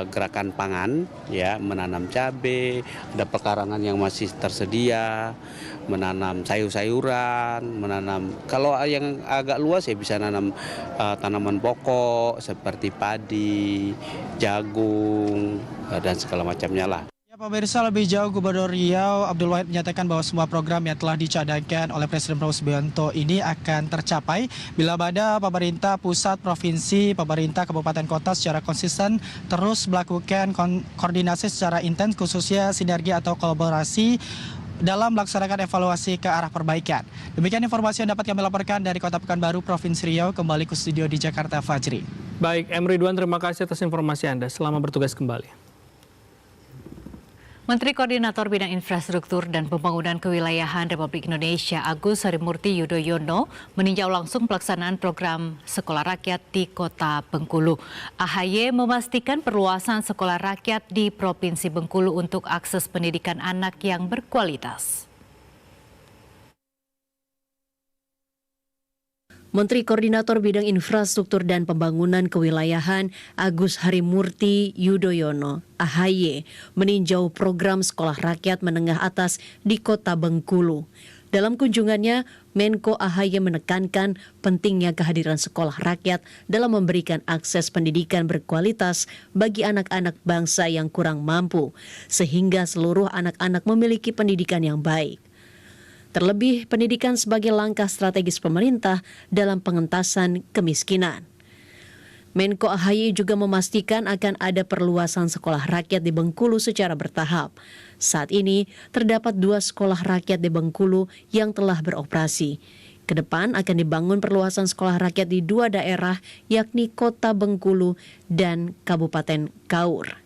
gerakan pangan, ya, menanam cabai, ada pekarangan yang masih tersedia, menanam sayur-sayuran, menanam, kalau yang agak luas ya bisa nanam tanaman pokok seperti padi, jagung, dan segala macamnya lah. Pemirsa, lebih jauh Gubernur Riau Abdul Wahid menyatakan bahwa semua program yang telah dicadangkan oleh Presiden Prabowo Subianto ini akan tercapai bila mana pemerintah pusat, provinsi, pemerintah kabupaten kota secara konsisten terus melakukan koordinasi secara intens, khususnya sinergi atau kolaborasi dalam melaksanakan evaluasi ke arah perbaikan. Demikian informasi yang dapat kami laporkan dari Kota Pekanbaru, Provinsi Riau. Kembali ke studio di Jakarta, Fajri. Baik, M. Ridwan, terima kasih atas informasi Anda. Selamat bertugas kembali. Menteri Koordinator Bidang Infrastruktur dan Pembangunan Kewilayahan Republik Indonesia Agus Harimurti Yudhoyono meninjau langsung pelaksanaan program Sekolah Rakyat di Kota Bengkulu. AHY memastikan perluasan sekolah rakyat di Provinsi Bengkulu untuk akses pendidikan anak yang berkualitas. Menteri Koordinator Bidang Infrastruktur dan Pembangunan Kewilayahan Agus Harimurti Yudhoyono (AHY) meninjau program Sekolah Rakyat Menengah Atas di Kota Bengkulu. Dalam kunjungannya, Menko AHY menekankan pentingnya kehadiran sekolah rakyat dalam memberikan akses pendidikan berkualitas bagi anak-anak bangsa yang kurang mampu, sehingga seluruh anak-anak memiliki pendidikan yang baik. Terlebih, pendidikan sebagai langkah strategis pemerintah dalam pengentasan kemiskinan. Menko AHY juga memastikan akan ada perluasan sekolah rakyat di Bengkulu secara bertahap. Saat ini, terdapat 2 sekolah rakyat di Bengkulu yang telah beroperasi. Kedepan akan dibangun perluasan sekolah rakyat di 2 daerah, yakni Kota Bengkulu dan Kabupaten Kaur.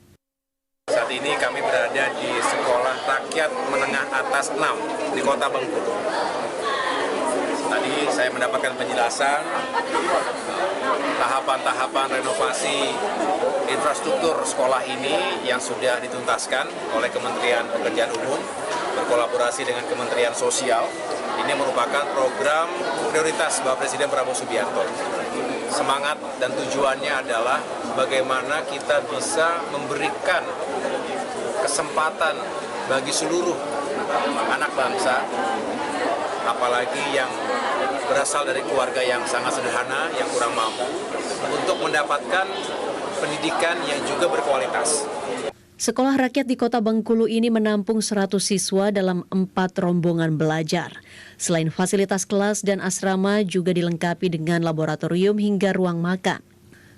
Saat ini kami berada di Sekolah Rakyat Menengah Atas 6 di Kota Bengkulu. Tadi saya mendapatkan penjelasan tahapan-tahapan renovasi infrastruktur sekolah ini yang sudah dituntaskan oleh Kementerian Pekerjaan Umum berkolaborasi dengan Kementerian Sosial. Ini merupakan program prioritas Bapak Presiden Prabowo Subianto. Semangat dan tujuannya adalah bagaimana kita bisa memberikan kesempatan bagi seluruh anak bangsa, apalagi yang berasal dari keluarga yang sangat sederhana, yang kurang mampu, untuk mendapatkan pendidikan yang juga berkualitas. Sekolah rakyat di Kota Bengkulu ini menampung 100 siswa dalam 4 rombongan belajar. Selain fasilitas kelas dan asrama juga dilengkapi dengan laboratorium hingga ruang makan.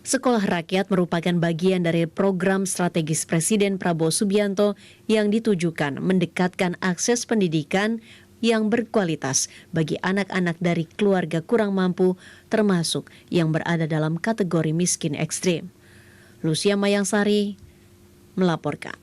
Sekolah rakyat merupakan bagian dari program strategis Presiden Prabowo Subianto yang ditujukan mendekatkan akses pendidikan yang berkualitas bagi anak-anak dari keluarga kurang mampu, termasuk yang berada dalam kategori miskin ekstrim. Lucia Mayangsari melaporkan.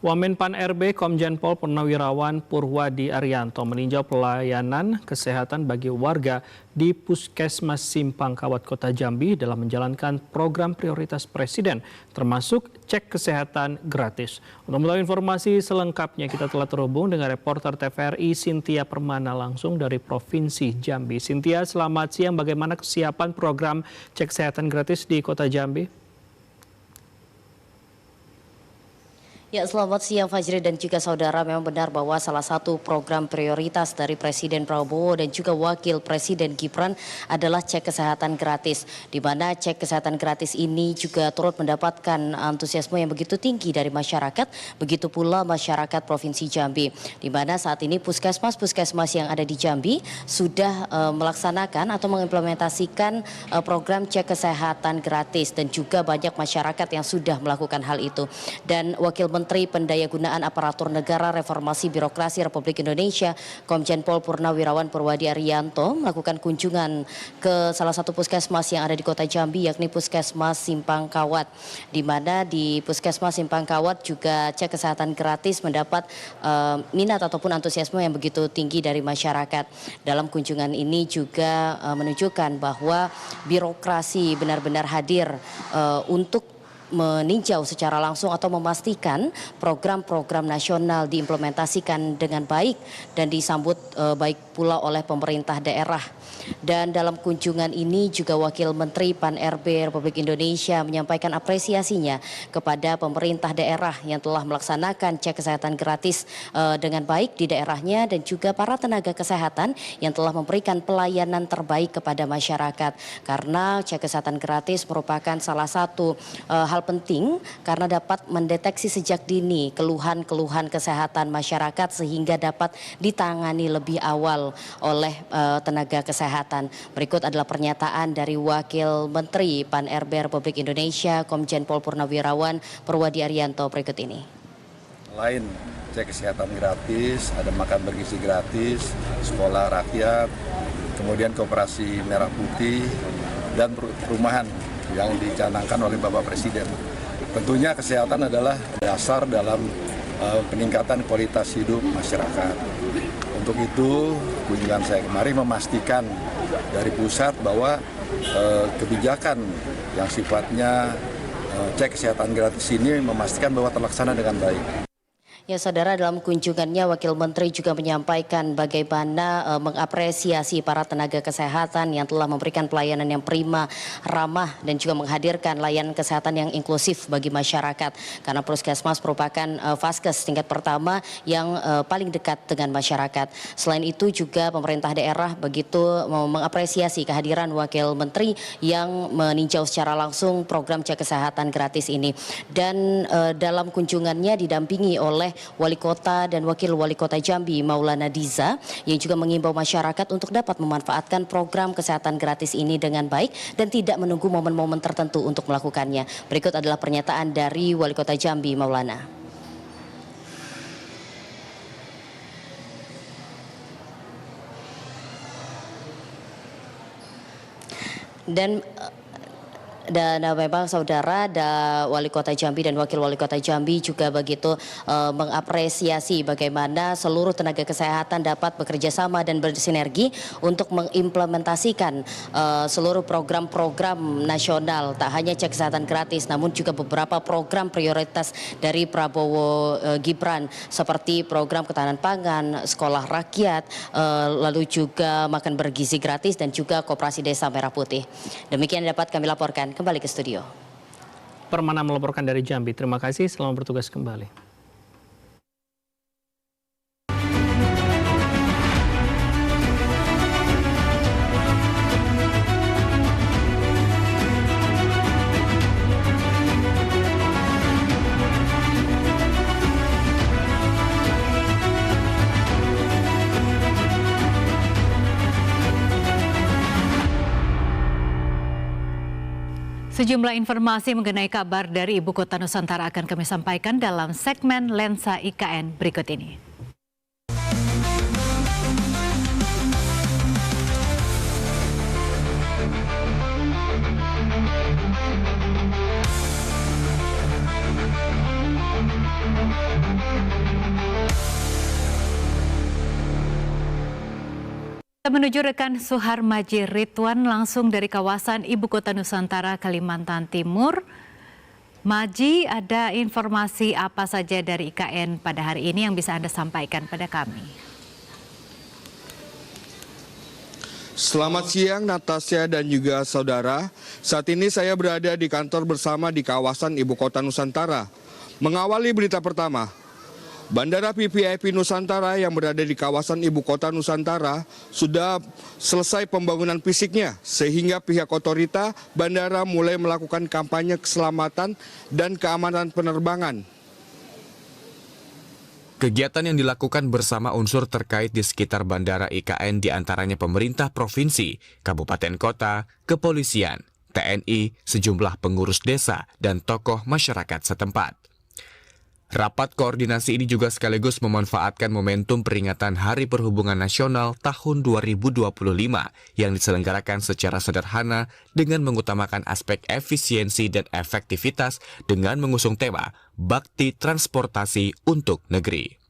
Wamen Pan RB Komjen Pol Purnawirawan Purwadi Arianto meninjau pelayanan kesehatan bagi warga di Puskesmas Simpang Kawat Kota Jambi dalam menjalankan program prioritas Presiden, termasuk cek kesehatan gratis. Untuk mengetahui informasi selengkapnya, kita telah terhubung dengan reporter TVRI Cynthia Permana langsung dari Provinsi Jambi. Cynthia, selamat siang. Bagaimana kesiapan program cek kesehatan gratis di Kota Jambi? Ya, selamat siang Fajri dan juga saudara. Memang benar bahwa salah satu program prioritas dari Presiden Prabowo dan juga Wakil Presiden Gibran adalah cek kesehatan gratis. Di mana cek kesehatan gratis ini juga turut mendapatkan antusiasme yang begitu tinggi dari masyarakat, begitu pula masyarakat Provinsi Jambi. Di mana saat ini puskesmas-puskesmas yang ada di Jambi sudah melaksanakan atau mengimplementasikan program cek kesehatan gratis dan juga banyak masyarakat yang sudah melakukan hal itu. Dan Wakil Menteri Pendayagunaan Aparatur Negara Reformasi Birokrasi Republik Indonesia, Komjen Pol Purnawirawan Purwadi Arianto melakukan kunjungan ke salah satu puskesmas yang ada di Kota Jambi, yakni Puskesmas Simpang Kawat. Di mana di Puskesmas Simpang Kawat juga cek kesehatan gratis mendapat minat ataupun antusiasme yang begitu tinggi dari masyarakat. Dalam kunjungan ini juga menunjukkan bahwa birokrasi benar-benar hadir untuk meninjau secara langsung atau memastikan program-program nasional diimplementasikan dengan baik dan disambut baik pula oleh pemerintah daerah. Dan dalam kunjungan ini juga Wakil Menteri Pan RB Republik Indonesia menyampaikan apresiasinya kepada pemerintah daerah yang telah melaksanakan cek kesehatan gratis dengan baik di daerahnya dan juga para tenaga kesehatan yang telah memberikan pelayanan terbaik kepada masyarakat. Karena cek kesehatan gratis merupakan salah satu hal penting karena dapat mendeteksi sejak dini keluhan-keluhan kesehatan masyarakat sehingga dapat ditangani lebih awal oleh tenaga kesehatan. Berikut adalah pernyataan dari Wakil Menteri Pan RB Republik Indonesia Komjen Pol Purnawirawan Purwadi Arianto berikut ini. Lain cek kesehatan gratis, ada makan bergizi gratis, sekolah rakyat, kemudian Koperasi Merah Putih dan perumahan yang dicanangkan oleh Bapak Presiden. Tentunya kesehatan adalah dasar dalam peningkatan kualitas hidup masyarakat. Untuk itu, kunjungan saya kemarin memastikan dari pusat bahwa kebijakan yang sifatnya cek kesehatan gratis ini memastikan bahwa terlaksana dengan baik. Ya saudara, dalam kunjungannya Wakil Menteri juga menyampaikan bagaimana mengapresiasi para tenaga kesehatan yang telah memberikan pelayanan yang prima, ramah dan juga menghadirkan layanan kesehatan yang inklusif bagi masyarakat. Karena puskesmas merupakan vaskes tingkat pertama yang paling dekat dengan masyarakat. Selain itu juga pemerintah daerah begitu mengapresiasi kehadiran Wakil Menteri yang meninjau secara langsung program cek kesehatan gratis ini. Dan dalam kunjungannya didampingi oleh Wali Kota dan Wakil Wali Kota Jambi Maulana Diza yang juga mengimbau masyarakat untuk dapat memanfaatkan program kesehatan gratis ini dengan baik dan tidak menunggu momen-momen tertentu untuk melakukannya. Berikut adalah pernyataan dari Wali Kota Jambi Maulana. Dan memang saudara, Wali Kota Jambi dan Wakil Wali Kota Jambi juga begitu mengapresiasi bagaimana seluruh tenaga kesehatan dapat bekerja sama dan bersinergi untuk mengimplementasikan seluruh program-program nasional. Tak hanya cek kesehatan gratis, namun juga beberapa program prioritas dari Prabowo Gibran seperti program ketahanan pangan, sekolah rakyat, lalu juga makan bergizi gratis dan juga Koperasi Desa Merah Putih. Demikian dapat kami laporkan. Kembali ke studio. Permana melaporkan dari Jambi. Terima kasih, selamat bertugas kembali. Sejumlah informasi mengenai kabar dari Ibu Kota Nusantara akan kami sampaikan dalam segmen Lensa IKN berikut ini. Kita menuju rekan Suhar Maji Ridwan langsung dari kawasan Ibu Kota Nusantara, Kalimantan Timur. Maji, ada informasi apa saja dari IKN pada hari ini yang bisa Anda sampaikan pada kami? Selamat siang Natasha dan juga saudara. Saat ini saya berada di kantor bersama di kawasan Ibu Kota Nusantara. Mengawali berita pertama, Bandara VVIP Nusantara yang berada di kawasan Ibu Kota Nusantara sudah selesai pembangunan fisiknya, sehingga pihak otorita bandara mulai melakukan kampanye keselamatan dan keamanan penerbangan. Kegiatan yang dilakukan bersama unsur terkait di sekitar Bandara IKN diantaranya pemerintah provinsi, kabupaten kota, kepolisian, TNI, sejumlah pengurus desa, dan tokoh masyarakat setempat. Rapat koordinasi ini juga sekaligus memanfaatkan momentum peringatan Hari Perhubungan Nasional tahun 2025 yang diselenggarakan secara sederhana dengan mengutamakan aspek efisiensi dan efektivitas dengan mengusung tema Bakti Transportasi untuk Negeri.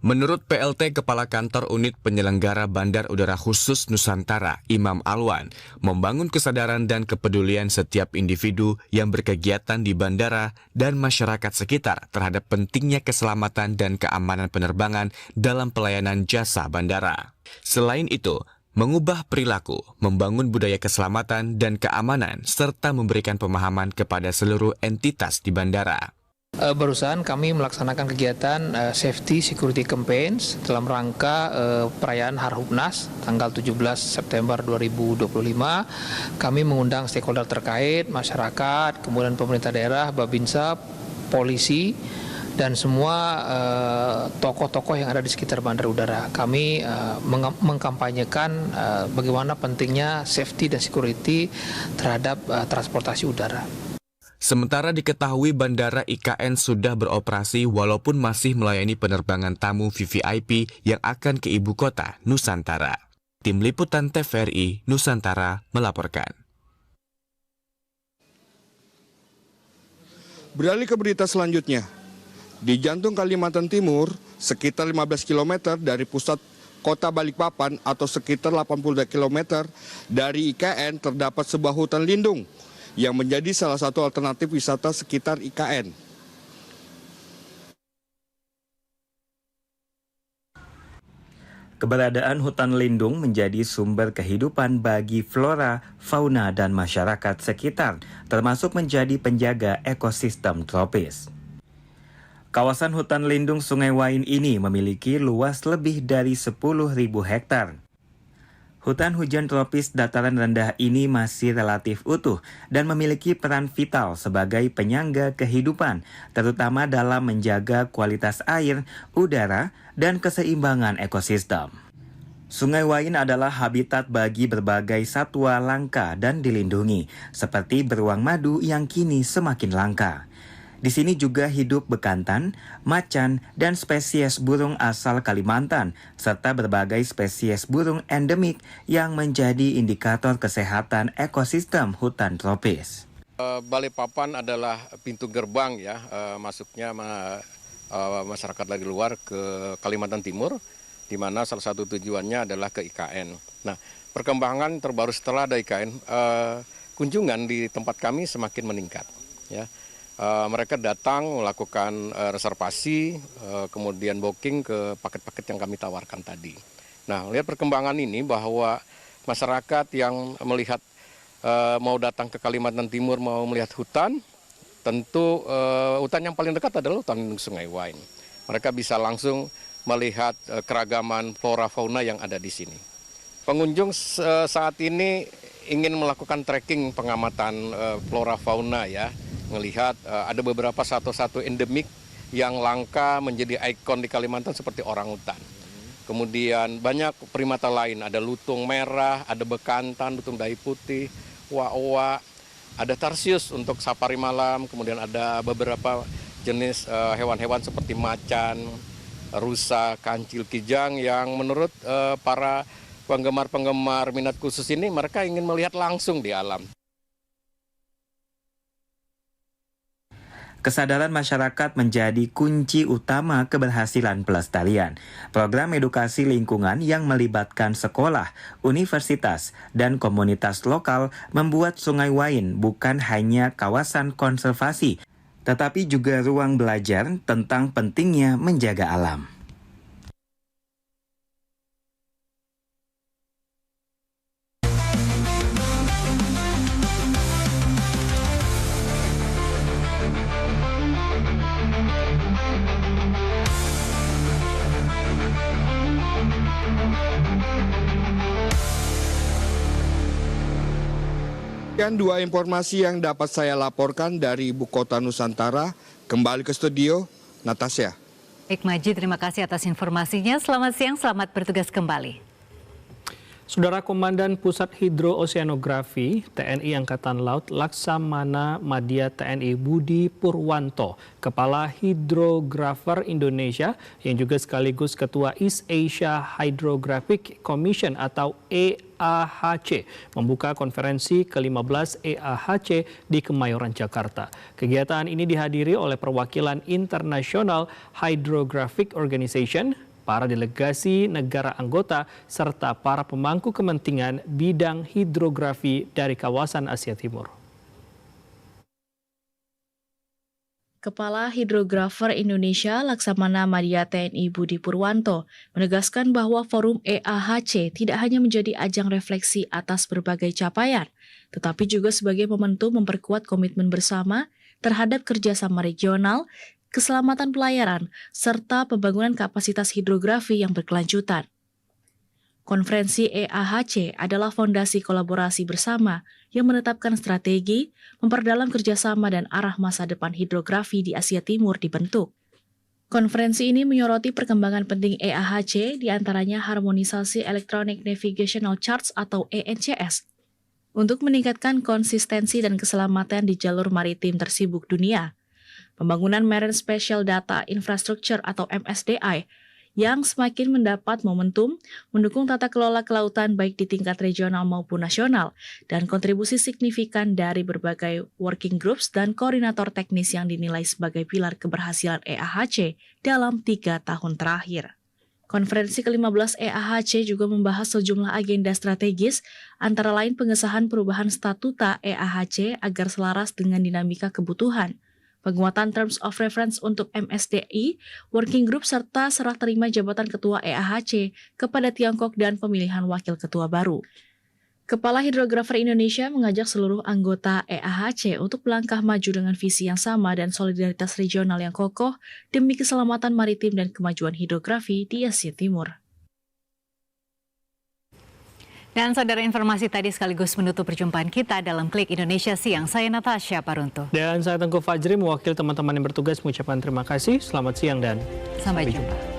Menurut PLT Kepala Kantor Unit Penyelenggara Bandar Udara Khusus Nusantara, Imam Alwan, membangun kesadaran dan kepedulian setiap individu yang berkegiatan di bandara dan masyarakat sekitar terhadap pentingnya keselamatan dan keamanan penerbangan dalam pelayanan jasa bandara. Selain itu, mengubah perilaku, membangun budaya keselamatan dan keamanan, serta memberikan pemahaman kepada seluruh entitas di bandara. Barusan kami melaksanakan kegiatan Safety Security Campaigns dalam rangka perayaan Harhubnas tanggal 17 September 2025. Kami mengundang stakeholder terkait, masyarakat, kemudian pemerintah daerah, Babinsa, polisi, dan semua tokoh-tokoh yang ada di sekitar bandar udara. Kami mengkampanyekan bagaimana pentingnya safety dan security terhadap transportasi udara. Sementara diketahui Bandara IKN sudah beroperasi walaupun masih melayani penerbangan tamu VVIP yang akan ke Ibu Kota Nusantara. Tim Liputan TVRI Nusantara melaporkan. Beralih ke berita selanjutnya. Di jantung Kalimantan Timur, sekitar 15 km dari pusat kota Balikpapan atau sekitar 80 km dari IKN terdapat sebuah hutan lindung yang menjadi salah satu alternatif wisata sekitar IKN. Keberadaan hutan lindung menjadi sumber kehidupan bagi flora, fauna, dan masyarakat sekitar, termasuk menjadi penjaga ekosistem tropis. Kawasan hutan lindung Sungai Wain ini memiliki luas lebih dari 10.000 hektar. Hutan hujan tropis dataran rendah ini masih relatif utuh dan memiliki peran vital sebagai penyangga kehidupan, terutama dalam menjaga kualitas air, udara, dan keseimbangan ekosistem. Sungai Wain adalah habitat bagi berbagai satwa langka dan dilindungi, seperti beruang madu yang kini semakin langka. Di sini juga hidup bekantan, macan, dan spesies burung asal Kalimantan, serta berbagai spesies burung endemik yang menjadi indikator kesehatan ekosistem hutan tropis. Balikpapan adalah pintu gerbang ya masuknya masyarakat dari luar ke Kalimantan Timur, di mana salah satu tujuannya adalah ke IKN. Nah, perkembangan terbaru setelah ada IKN, kunjungan di tempat kami semakin meningkat ya. Mereka datang melakukan reservasi, kemudian booking ke paket-paket yang kami tawarkan tadi. Nah, lihat perkembangan ini bahwa masyarakat yang melihat mau datang ke Kalimantan Timur, mau melihat hutan, tentu hutan yang paling dekat adalah hutan Sungai Wain. Mereka bisa langsung melihat keragaman flora fauna yang ada di sini. Pengunjung saat ini ingin melakukan trekking pengamatan flora fauna ya. Melihat ada beberapa satu-satu endemik yang langka menjadi ikon di Kalimantan seperti orangutan. Kemudian banyak primata lain, ada lutung merah, ada bekantan, lutung dahi putih, owa-owa, ada tarsius untuk safari malam, kemudian ada beberapa jenis hewan-hewan seperti macan, rusa, kancil, kijang yang menurut para penggemar-penggemar minat khusus ini mereka ingin melihat langsung di alam. Kesadaran masyarakat menjadi kunci utama keberhasilan pelestarian. Program edukasi lingkungan yang melibatkan sekolah, universitas, dan komunitas lokal membuat Sungai Wain bukan hanya kawasan konservasi, tetapi juga ruang belajar tentang pentingnya menjaga alam. Sekian dua informasi yang dapat saya laporkan dari Ibu Kota Nusantara. Kembali ke studio, Natasha. Baik Majid, terima kasih atas informasinya. Selamat siang, selamat bertugas kembali. Saudara Komandan Pusat Hidrooceanografi TNI Angkatan Laut Laksamana Madya TNI Budi Purwanto, Kepala Hidrografer Indonesia yang juga sekaligus Ketua East Asia Hydrographic Commission atau EAHC, membuka konferensi ke-15 EAHC di Kemayoran, Jakarta. Kegiatan ini dihadiri oleh perwakilan International Hydrographic Organization, para delegasi negara anggota, serta para pemangku kepentingan bidang hidrografi dari kawasan Asia Timur. Kepala Hidrografer Indonesia Laksamana Madya TNI Budi Purwanto menegaskan bahwa forum EAHC tidak hanya menjadi ajang refleksi atas berbagai capaian, tetapi juga sebagai momentum memperkuat komitmen bersama terhadap kerjasama regional, keselamatan pelayaran, serta pembangunan kapasitas hidrografi yang berkelanjutan. Konferensi EAHC adalah fondasi kolaborasi bersama yang menetapkan strategi, memperdalam kerjasama dan arah masa depan hidrografi di Asia Timur dibentuk. Konferensi ini menyoroti perkembangan penting EAHC, diantaranya harmonisasi Electronic Navigational Charts atau ENCS, untuk meningkatkan konsistensi dan keselamatan di jalur maritim tersibuk dunia. Pembangunan Marine Special Data Infrastructure atau MSDI yang semakin mendapat momentum mendukung tata kelola kelautan baik di tingkat regional maupun nasional dan kontribusi signifikan dari berbagai working groups dan koordinator teknis yang dinilai sebagai pilar keberhasilan EAHC dalam 3 tahun terakhir. Konferensi ke-15 EAHC juga membahas sejumlah agenda strategis, antara lain pengesahan perubahan statuta EAHC agar selaras dengan dinamika kebutuhan, penguatan Terms of Reference untuk MSDI, Working Group, serta serah terima jabatan Ketua EAHC kepada Tiongkok dan pemilihan Wakil Ketua baru. Kepala Hidrografer Indonesia mengajak seluruh anggota EAHC untuk melangkah maju dengan visi yang sama dan solidaritas regional yang kokoh demi keselamatan maritim dan kemajuan hidrografi di Asia Timur. Dan saudara, informasi tadi sekaligus menutup perjumpaan kita dalam Klik Indonesia Siang. Saya Natasha Paruntu. Dan saya Tengku Fajri, mewakili teman-teman yang bertugas mengucapkan terima kasih. Selamat siang dan sampai jumpa.